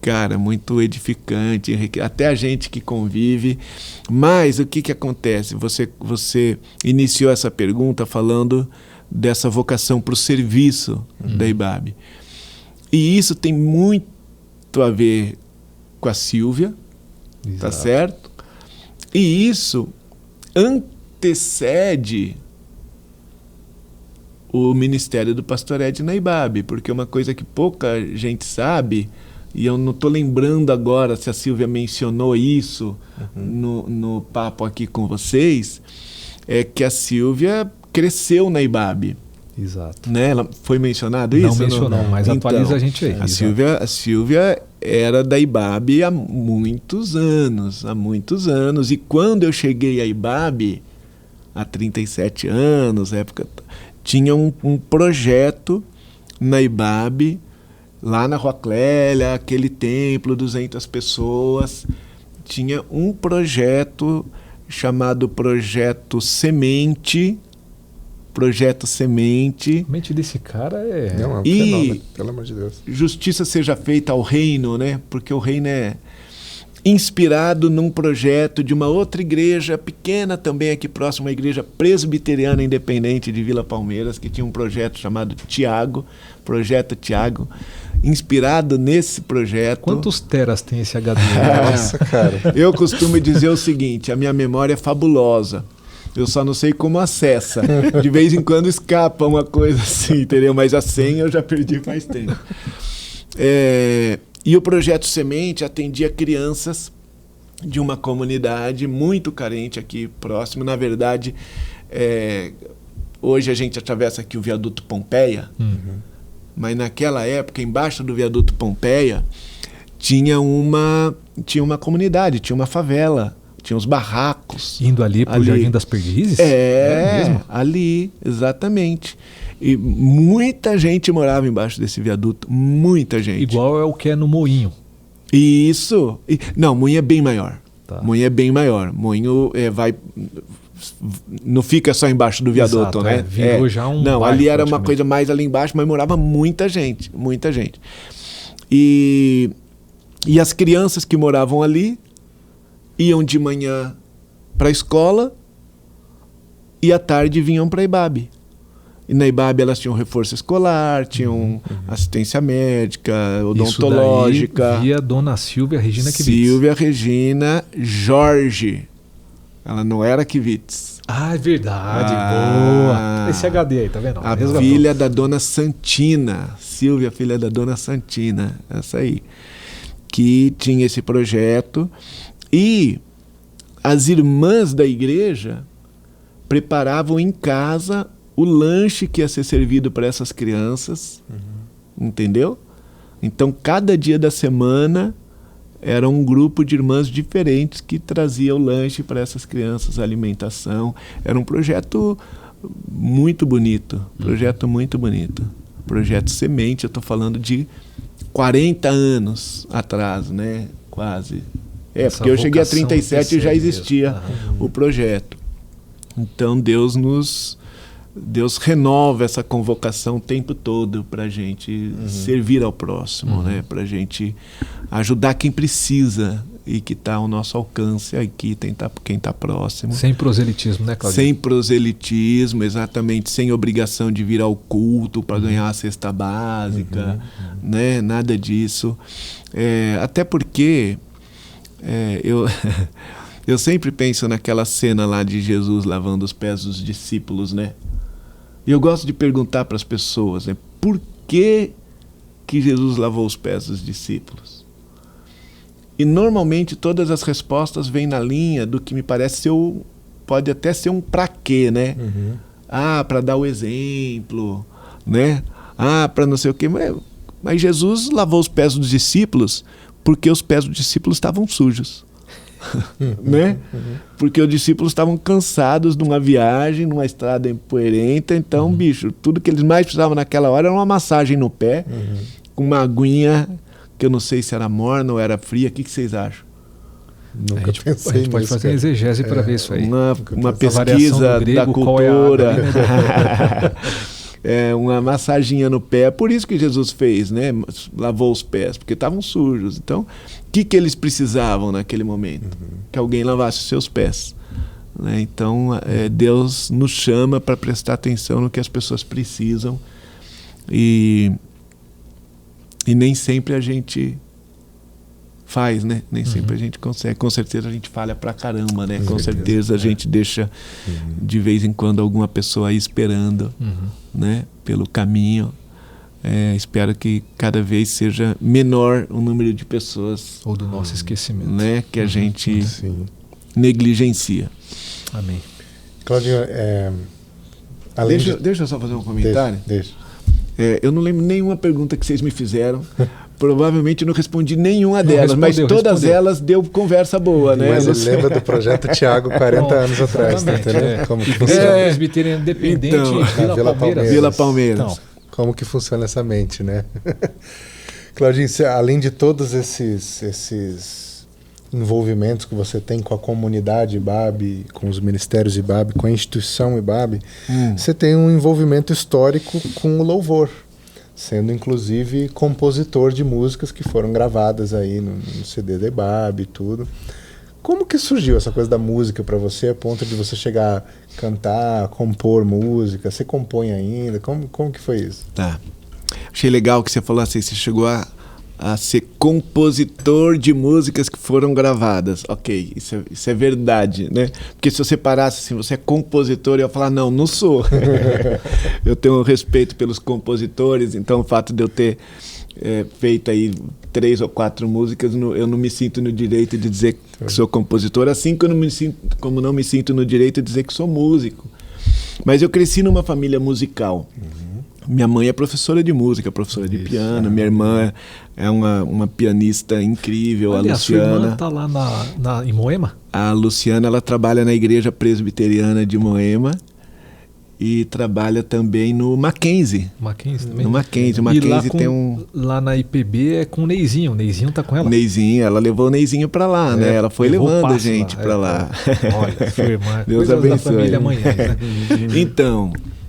Cara, muito edificante, até a gente que convive. Mas o que acontece? Você iniciou essa pergunta falando dessa vocação para o serviço da IBAB. E isso tem muito a ver com a Silvia, tá certo? E isso antecede o Ministério do Pastor Ed na IBAB, porque uma coisa que pouca gente sabe, e eu não estou lembrando agora se a Silvia mencionou isso no papo aqui com vocês, é que a Silvia cresceu na IBAB. Exato. Né? Ela foi mencionado isso? Não mencionou, mas então, atualiza a gente aí. A Silvia era da IBAB há muitos anos, e quando eu cheguei à IBAB, há 37 anos, tinha um projeto na IBAB, lá na Rua Clélia, aquele templo, 200 pessoas, tinha um projeto chamado Projeto Semente. A mente desse cara Não, é um fenômeno, pelo amor de Deus. Justiça seja feita ao reino, né? Porque o reino é inspirado num projeto de uma outra igreja pequena também aqui próximo, uma igreja presbiteriana independente de Vila Palmeiras, que tinha um projeto chamado Projeto Tiago, inspirado nesse projeto. Quantos teras tem esse HD? Nossa, cara. Eu costumo dizer o seguinte, a minha memória é fabulosa. Eu só não sei como acessa. De vez em quando escapa uma coisa assim, entendeu? Mas a senha eu já perdi faz tempo. E o Projeto Semente atendia crianças de uma comunidade muito carente aqui próximo. Na verdade, hoje a gente atravessa aqui o viaduto Pompeia, mas naquela época, embaixo do viaduto Pompeia, tinha uma comunidade, tinha uma favela, tinha uns barracos. Indo ali para o Jardim das Perdizes? Mesmo? Ali, exatamente. E muita gente morava embaixo desse viaduto, muita gente. Igual é o que é no Moinho. Isso. Não, Moinho é bem maior. Tá. Moinho é bem maior. Moinho não fica só embaixo do viaduto, exato, né? Virou já um não, bairro, ali era uma coisa mais ali embaixo, mas morava muita gente, muita gente. E as crianças que moravam ali iam de manhã para a escola e à tarde vinham para a IBAB. E na IBAB elas tinham reforço escolar, tinham assistência médica, odontológica. Isso daí via Dona Silvia Regina Kivitz. Silvia Regina Jorge. Ela não era Kivitz. Ah, é verdade. Boa. Esse HD aí, tá vendo? A filha da Dona Santina. Silvia, filha da Dona Santina. Essa aí. Que tinha esse projeto. E as irmãs da igreja preparavam em casa o lanche que ia ser servido para essas crianças, entendeu? Então, cada dia da semana era um grupo de irmãs diferentes que trazia o lanche para essas crianças, a alimentação. Era um projeto muito bonito, Projeto Semente, eu estou falando de 40 anos atrás, né? Quase. Porque eu cheguei a 37 e já existia o projeto. Então, Deus renova essa convocação o tempo todo para a gente servir ao próximo, né? Para a gente ajudar quem precisa e que está ao nosso alcance aqui, quem está próximo. Sem proselitismo, né, Claudinho? Sem proselitismo, exatamente, sem obrigação de vir ao culto para ganhar a cesta básica, né? Nada disso. Até porque eu sempre penso naquela cena lá de Jesus lavando os pés dos discípulos, né? E eu gosto de perguntar para as pessoas, né, por que Jesus lavou os pés dos discípulos? E normalmente todas as respostas vêm na linha do que me parece pode até ser um pra quê, né? Para dar o exemplo, né? Para não sei o quê. Mas Jesus lavou os pés dos discípulos porque os pés dos discípulos estavam sujos. Né? Porque os discípulos estavam cansados de uma viagem, numa estrada empoeirenta. Então, bicho, tudo que eles mais precisavam naquela hora era uma massagem no pé, com uma aguinha que eu não sei se era morna ou era fria. O que vocês acham? Nunca a gente pode fazer uma exegese para ver isso aí. Uma pesquisa grego, da cultura. Uma massaginha no pé. Por isso que Jesus fez, né? Lavou os pés, porque estavam sujos. Então, o que eles precisavam naquele momento? Que alguém lavasse os seus pés. Né? Então, Deus nos chama para prestar atenção no que as pessoas precisam. E nem sempre a gente faz, né? Nem sempre a gente consegue. Com certeza a gente falha pra caramba, né? Com certeza a gente deixa de vez em quando alguma pessoa aí esperando, né? Pelo caminho. Espero que cada vez seja menor o número de pessoas. Ou do nosso esquecimento. Né? Que a gente negligencia. Amém. Claudinho, deixa eu só fazer um comentário. Deixa. Eu não lembro nenhuma pergunta que vocês me fizeram. Provavelmente não respondi nenhuma delas, mas todas elas deu conversa boa, né? Mas ele lembra do projeto Tiago 40 anos atrás, entendeu? Como que funciona? Presbiteriano Independente, Vila Palmeiras. Então, como que funciona essa mente, né? Claudinho, além de todos esses envolvimentos que você tem com a comunidade IBAB, com os ministérios IBAB, com a instituição IBAB, você tem um envolvimento histórico com o louvor, sendo inclusive compositor de músicas que foram gravadas aí no CD da IBAB e tudo. Como que surgiu essa coisa da música para você, a ponto de você chegar a cantar, compor música? Você compõe ainda? Como que foi isso? Tá. achei legal que você falou assim, você chegou a ser compositor de músicas que foram gravadas. Ok, isso é verdade, né? Porque se você parasse assim, você é compositor, eu ia falar, não sou. Eu tenho respeito pelos compositores, então o fato de eu ter feito aí 3 ou 4 músicas, eu não me sinto no direito de dizer que sou compositor, assim como não me sinto no direito de dizer que sou músico. Mas eu cresci numa família musical. Minha mãe é professora de música, professora de piano. Minha irmã é uma pianista incrível, Olha, a Luciana. A sua irmã está lá em Moema? A Luciana, ela trabalha na Igreja Presbiteriana de Moema e trabalha também no Mackenzie. Mackenzie também? No Mackenzie. O Mackenzie tem lá na IPB é com o Neizinho. O Neizinho tá com ela? Neizinho, ela levou o Neizinho pra lá, né? Ela foi levando a gente pra lá. Olha, sua irmã. Deus abençoe. Da família amanhã, né?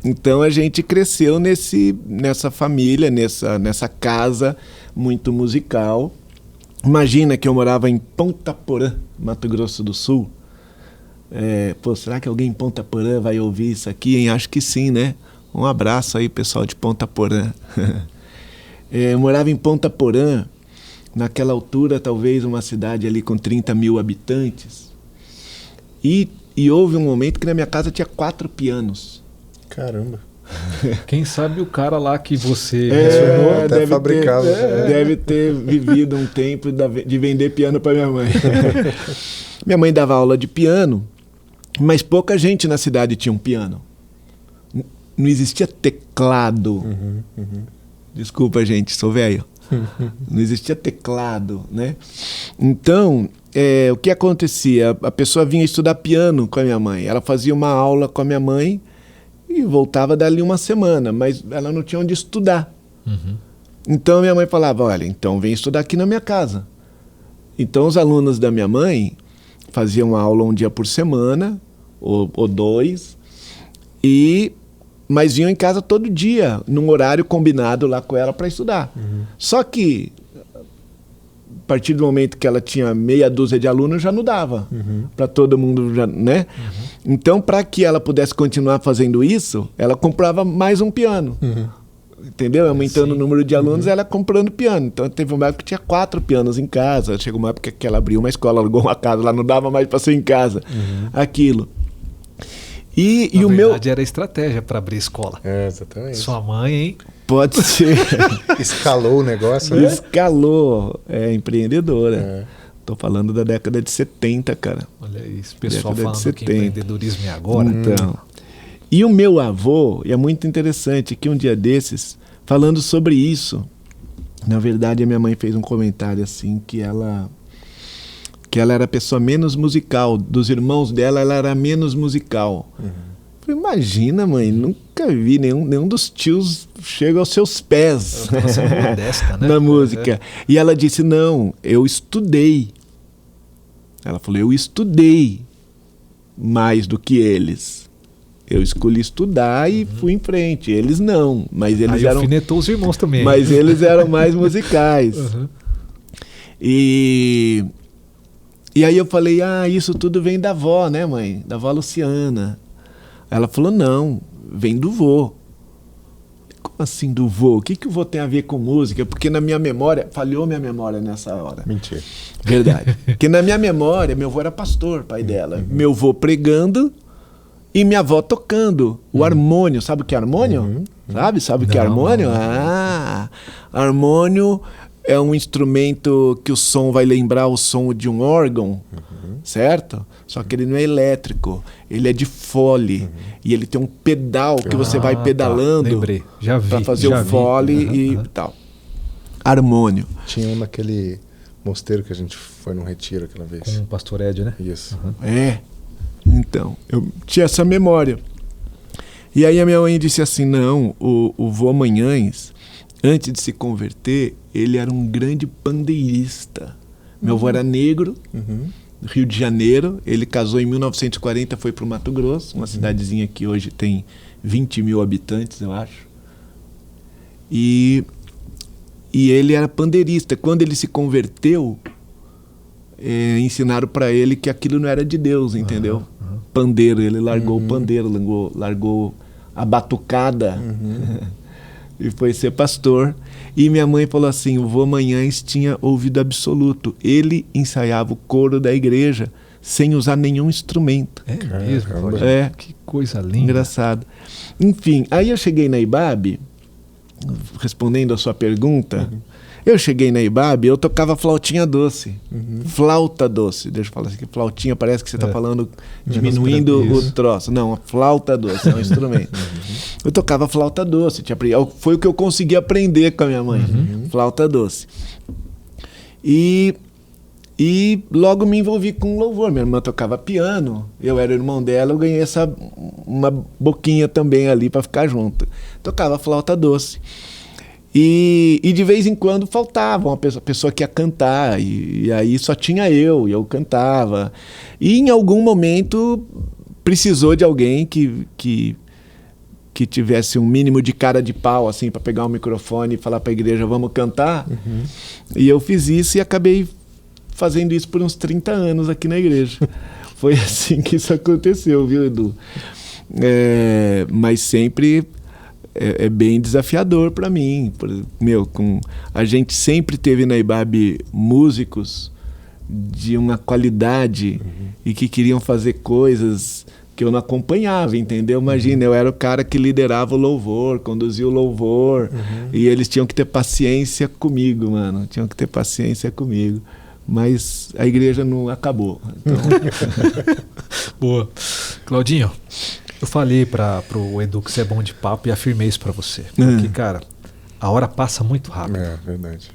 Então a gente cresceu nessa família, nessa casa muito musical. Imagina que eu morava em Ponta Porã, Mato Grosso do Sul. Será que alguém em Ponta Porã vai ouvir isso aqui, hein? Acho que sim, né? Um abraço aí, pessoal de Ponta Porã. Eu morava em Ponta Porã, naquela altura, talvez uma cidade ali com 30 mil habitantes. E houve um momento que na minha casa tinha 4 pianos. Caramba. Quem sabe o cara lá que você mencionou até fabricava. Deve ter vivido um tempo de vender piano para minha mãe. Minha mãe dava aula de piano, mas pouca gente na cidade tinha um piano. Não existia teclado. Desculpa, gente, sou velho. Não existia teclado, né? Então, o que acontecia? A pessoa vinha estudar piano com a minha mãe. Ela fazia uma aula com a minha mãe e voltava dali uma semana, mas ela não tinha onde estudar. Então minha mãe falava, olha, então vem estudar aqui na minha casa. Então os alunos da minha mãe faziam uma aula um dia por semana, ou 2, mas vinham em casa todo dia, num horário combinado lá com ela para estudar. Só que, a partir do momento que ela tinha meia dúzia de alunos, já não dava para todo mundo, né? Então, para que ela pudesse continuar fazendo isso, ela comprava mais um piano. Entendeu? Aumentando o número de alunos, ela comprando piano. Então, teve uma época que tinha 4 pianos em casa. Chegou uma época que ela abriu uma escola, alugou uma casa, lá não dava mais para ser em casa. Aquilo. Na verdade, era estratégia para abrir escola. Exatamente. Sua mãe, hein? Pode ser. Escalou o negócio, né? Escalou. É empreendedora. Tô falando da década de 70, cara. Olha isso, pessoal falando que empreendedorismo é agora. Então. E o meu avô, e é muito interessante que um dia desses, falando sobre isso, na verdade a minha mãe fez um comentário assim, que ela era a pessoa menos musical. Dos irmãos dela, ela era menos musical. Falei, imagina, mãe, nunca vi nenhum dos tios chega aos seus pés modesta, né? na música. E ela disse, não, eu estudei. Ela falou, eu estudei mais do que eles. Eu escolhi estudar e fui em frente. Eles não, mas eles aí alfinetou os irmãos também. Mas eles eram mais musicais. E aí eu falei, isso tudo vem da avó, né, mãe? Da avó Luciana. Ela falou, não, vem do vô. Como assim do vô? O que o vô tem a ver com música? Porque na minha memória, falhou minha memória nessa hora. Mentira. Verdade. Porque na minha memória, meu vô era pastor, pai dela. Meu vô pregando e minha avó tocando o harmônio. Sabe o que é harmônio? Sabe o que é harmônio? Harmônio é um instrumento que o som vai lembrar o som de um órgão, certo? Só que ele não é elétrico, ele é de fole. E ele tem um pedal que você vai pedalando. Lembrei, já vi. Para fazer o fole e tal. Harmônio. Tinha um naquele mosteiro que a gente foi num retiro aquela vez. Com o pastor Ed, né? Isso. Então, eu tinha essa memória. E aí a minha mãe disse assim, não, o vô Manhães, antes de se converter, ele era um grande pandeirista. Meu avô era negro, Rio de Janeiro. Ele casou em 1940, foi para o Mato Grosso, uma cidadezinha que hoje tem 20 mil habitantes, eu acho. E ele era pandeirista. Quando ele se converteu, ensinaram para ele que aquilo não era de Deus, entendeu? Pandeiro, ele largou o pandeiro, largou a batucada. e foi ser pastor. E minha mãe falou assim, o vô Manhães tinha ouvido absoluto. Ele ensaiava o coro da igreja sem usar nenhum instrumento. É mesmo? Que coisa linda. Engraçado. Enfim, aí eu cheguei na IBAB, respondendo a sua pergunta, eu cheguei na IBAB, eu tocava flautinha doce. Flauta doce. Deixa eu falar assim, que flautinha parece que você está falando, diminuindo o troço. Não, flauta doce é um instrumento. Eu tocava flauta doce. Foi o que eu consegui aprender com a minha mãe. Flauta doce. E logo me envolvi com louvor. Minha irmã tocava piano, eu era irmão dela, eu ganhei uma boquinha também ali para ficar junto. Tocava flauta doce. E de vez em quando faltava uma pessoa que ia cantar, e aí só tinha eu, e eu cantava. E em algum momento precisou de alguém que tivesse um mínimo de cara de pau, assim, para pegar o microfone e falar para a igreja, vamos cantar. E eu fiz isso e acabei fazendo isso por uns 30 anos aqui na igreja. Foi assim que isso aconteceu, viu, Edu? Mas sempre é bem desafiador para mim. A gente sempre teve na IBAB músicos de uma qualidade e que queriam fazer coisas que eu não acompanhava, entendeu? Imagina, eu era o cara que liderava o louvor, conduzia o louvor, e eles tinham que ter paciência comigo, mano. Tinham que ter paciência comigo. Mas a igreja não acabou. Então... Boa. Claudinho, eu falei pro Edu que você é bom de papo e afirmei isso pra você. Porque, cara, a hora passa muito rápido. É, verdade.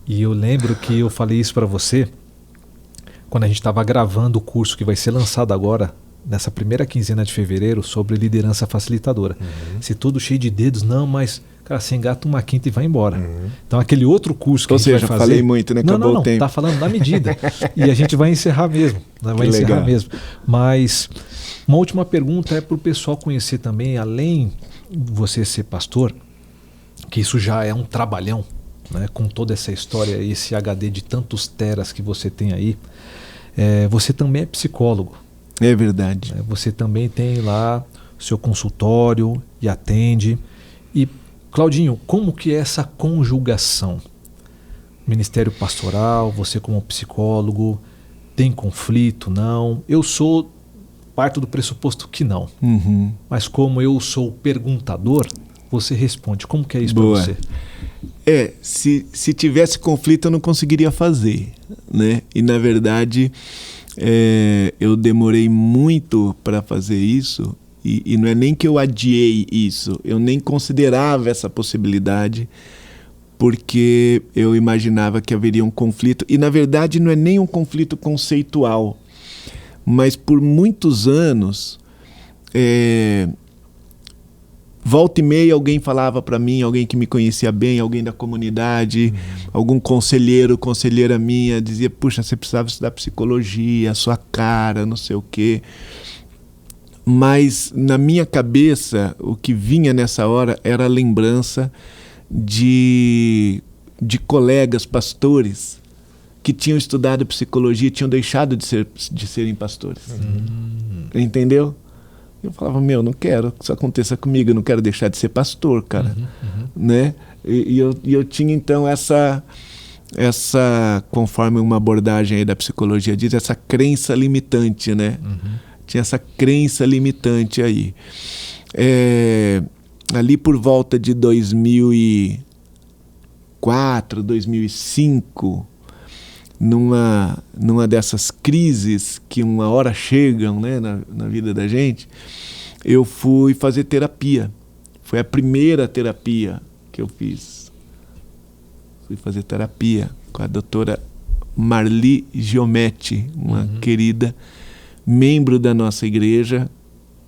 E eu lembro que eu falei isso pra você quando a gente estava gravando o curso que vai ser lançado agora, nessa primeira quinzena de fevereiro, sobre liderança facilitadora. Se tudo cheio de dedos, não, mas... Cara, você engata uma quinta e vai embora. Então aquele outro curso que a gente vai fazer... falei muito, né? Acabou o tempo. Tá falando na medida. E a gente vai encerrar mesmo. Mas uma última pergunta é para o pessoal conhecer também, além de você ser pastor, que isso já é um trabalhão, né? Com toda essa história, esse HD de tantos teras que você tem aí, você também é psicólogo. É verdade. Você também tem lá seu consultório e atende. E Claudinho, como que é essa conjugação? Ministério pastoral, você como psicólogo, tem conflito, não? Eu parto do pressuposto que não. Mas como eu sou perguntador, você responde. Como que é isso para você? Se tivesse conflito eu não conseguiria fazer, né? E na verdade eu demorei muito para fazer isso. E não é nem que eu adiei isso, eu nem considerava essa possibilidade, porque eu imaginava que haveria um conflito. E, na verdade, não é nem um conflito conceitual, mas por muitos anos, volta e meia alguém falava para mim, alguém que me conhecia bem, alguém da comunidade, algum conselheira minha, dizia, puxa, você precisava estudar psicologia, a sua cara, não sei o quê. Mas na minha cabeça, o que vinha nessa hora era a lembrança de colegas pastores que tinham estudado psicologia e tinham deixado de serem pastores. Entendeu? Eu falava, não quero que isso aconteça comigo, eu não quero deixar de ser pastor, cara. Né? E eu tinha então essa, conforme uma abordagem aí da psicologia diz, essa crença limitante, né? Tinha essa crença limitante aí. Ali por volta de 2004, 2005, numa dessas crises que uma hora chegam, né, na vida da gente, eu fui fazer terapia. Foi a primeira terapia que eu fiz. Fui fazer terapia com a doutora Marli Giometti, uma querida membro da nossa igreja,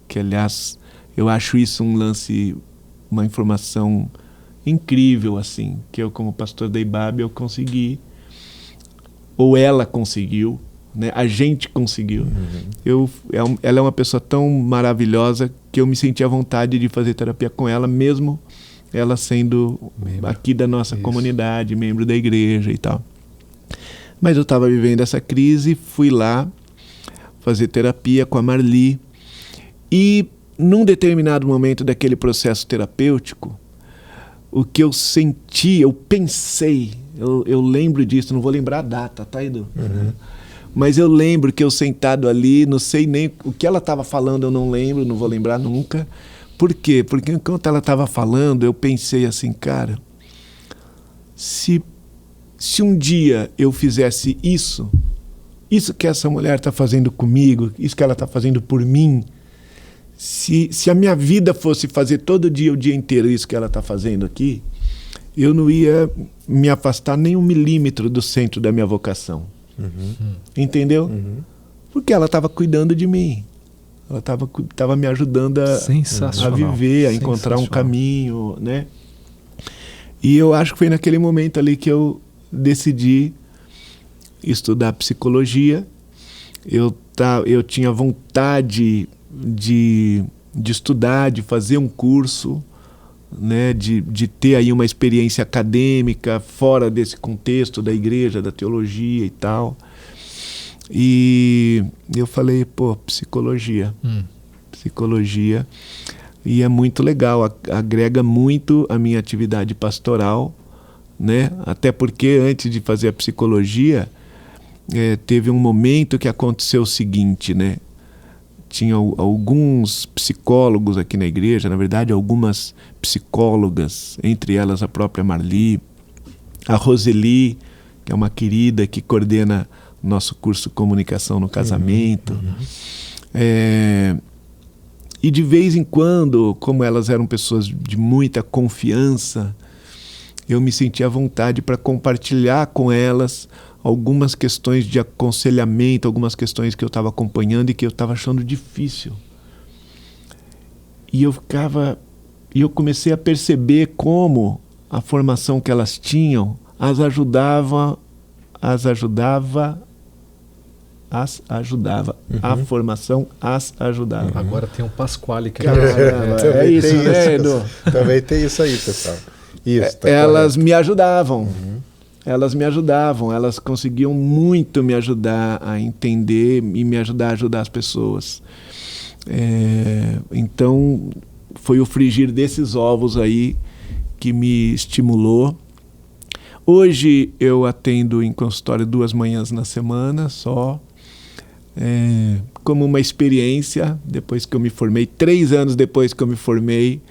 que aliás eu acho isso um lance, uma informação incrível, assim, que eu como pastor da IBAB eu consegui, ou ela conseguiu, né? A gente conseguiu. Ela é uma pessoa tão maravilhosa que eu me senti à vontade de fazer terapia com ela, mesmo ela sendo membro aqui da nossa comunidade, membro da igreja e tal. Mas eu estava vivendo essa crise, fui lá fazer terapia com a Marli, e num determinado momento daquele processo terapêutico, o que eu senti, eu pensei, eu lembro disso, não vou lembrar a data, tá, Edu? Mas eu lembro que eu sentado ali, não sei nem o que ela estava falando, eu não lembro, não vou lembrar nunca. Por quê? Porque enquanto ela estava falando, eu pensei assim, cara, se um dia eu fizesse isso que essa mulher está fazendo comigo, isso que ela está fazendo por mim, se a minha vida fosse fazer todo dia, o dia inteiro, isso que ela está fazendo aqui, eu não ia me afastar nem 1 milímetro do centro da minha vocação. Entendeu? Porque ela estava cuidando de mim. Ela estava me ajudando a viver, a encontrar um caminho, né? E eu acho que foi naquele momento ali que eu decidi estudar psicologia. Eu tinha vontade de estudar, de fazer um curso, né, de ter aí uma experiência acadêmica fora desse contexto da igreja, da teologia e tal. E eu falei, psicologia. Psicologia. E é muito legal, agrega muito a minha atividade pastoral, né? Até porque antes de fazer a psicologia, teve um momento que aconteceu o seguinte, né? Tinha alguns psicólogos aqui na igreja, na verdade algumas psicólogas, entre elas a própria Marli, a Roseli, que é uma querida que coordena nosso curso Comunicação no Casamento. E de vez em quando, como elas eram pessoas de muita confiança, eu me sentia à vontade para compartilhar com elas algumas questões de aconselhamento, algumas questões que eu estava acompanhando e que eu estava achando difícil. E eu comecei a perceber como a formação que elas tinham as ajudava. A formação as ajudava. Agora tem um Pasquale que é isso, né, Edu? Também tem isso aí, pessoal. Isso, tá elas me ajudavam. Elas me ajudavam. Elas conseguiam muito me ajudar a entender e me ajudar a ajudar as pessoas. Então, foi o frigir desses ovos aí que me estimulou. Hoje eu atendo em consultório 2 manhãs na semana só. Como uma experiência, depois que eu me formei, 3 anos depois que eu me formei,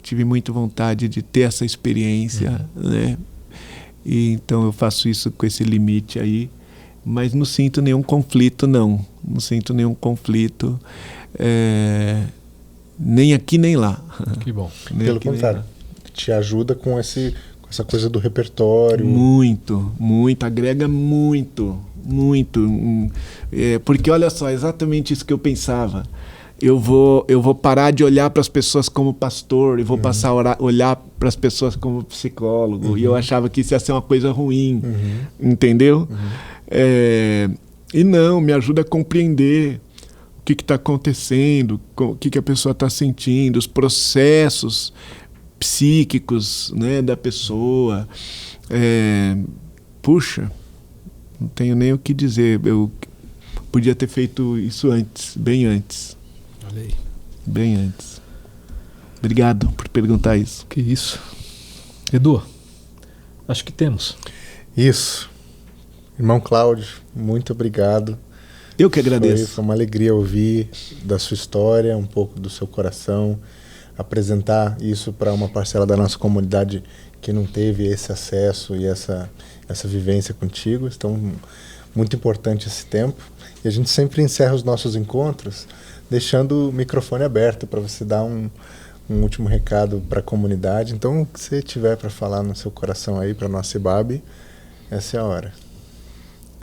tive muita vontade de ter essa experiência, né? E então eu faço isso com esse limite aí, mas não sinto nenhum conflito, não sinto nenhum conflito, nem aqui nem lá. Que bom. Pelo contrário, te ajuda com essa coisa do repertório. Muito, agrega muito. Porque olha só, exatamente isso que eu pensava. Eu vou parar de olhar para as pessoas como pastor e vou passar a olhar para as pessoas como psicólogo. E eu achava que isso ia ser uma coisa ruim, entendeu? E não, me ajuda a compreender o que está acontecendo, o que a pessoa está sentindo, os processos psíquicos, né, da pessoa. Puxa, não tenho nem o que dizer. Eu podia ter feito isso antes, bem antes. Olha aí. Bem antes. Obrigado por perguntar isso. Que isso. Edu, acho que temos. Isso. Irmão Cláudio, muito obrigado. Eu que agradeço. Foi uma alegria ouvir da sua história, um pouco do seu coração, apresentar isso para uma parcela da nossa comunidade que não teve esse acesso e essa vivência contigo. Então, muito importante esse tempo. E a gente sempre encerra os nossos encontros deixando o microfone aberto para você dar um último recado para a comunidade. Então, o que você tiver para falar no seu coração aí para a nossa IBAB, essa é a hora.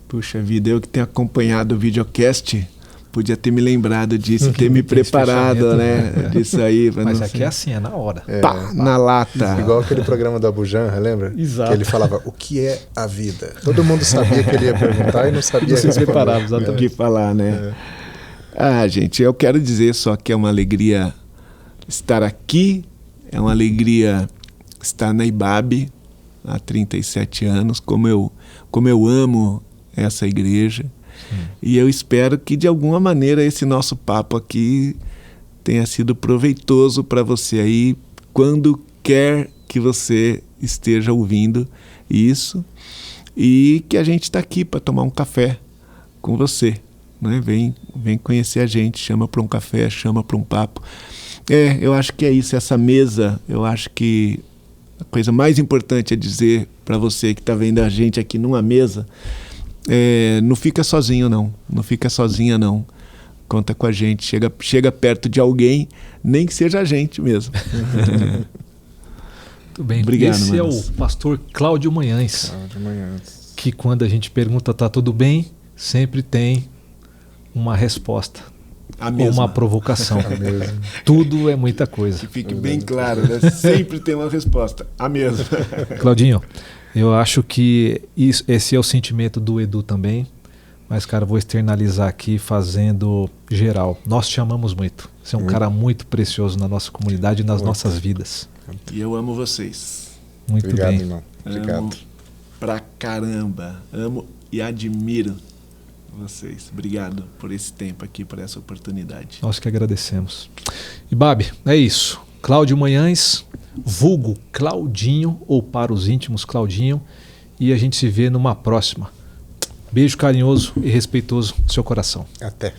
Puxa vida, eu que tenho acompanhado o videocast, podia ter me lembrado disso, ter me preparado, né? Disso aí. Mas aqui é assim, é na hora. Pá, na lata. Igual aquele programa do Abu Janra, lembra? Exato. Que ele falava, o que é a vida? Todo mundo sabia que ele ia perguntar e não sabia se preparava exatamente o que falar, né? Gente, eu quero dizer só que é uma alegria estar aqui, é uma alegria estar na IBAB há 37 anos, como eu amo essa igreja. E eu espero que de alguma maneira esse nosso papo aqui tenha sido proveitoso para você aí, quando quer que você esteja ouvindo isso e que a gente está aqui para tomar um café com você, né? Vem conhecer a gente, chama para um café, chama para um papo. Eu acho que é isso, essa mesa, eu acho que a coisa mais importante é dizer para você que está vendo a gente aqui numa mesa, não fica sozinho não fica sozinha não. Conta com a gente, chega perto de alguém, nem que seja a gente mesmo. Muito bem. Obrigado, esse é o pastor Cláudio Manhães. Que quando a gente pergunta tá tudo bem, sempre tem uma resposta. Ou uma provocação. Tudo é muita coisa. Que fique bem claro, né? Sempre tem uma resposta. A mesma. Claudinho, eu acho que esse é o sentimento do Edu também. Mas, cara, vou externalizar aqui fazendo geral. Nós te amamos muito. Você é um cara muito precioso na nossa comunidade e nas nossas vidas. E eu amo vocês. Muito Obrigado, bem. Irmão. Obrigado. Amo pra caramba. Amo e admiro vocês. Obrigado por esse tempo aqui, por essa oportunidade. Nós que agradecemos. E, Babi, é isso. Cláudio Manhães, vulgo Claudinho, ou para os íntimos, Claudinho. E a gente se vê numa próxima. Beijo carinhoso e respeitoso no seu coração. Até.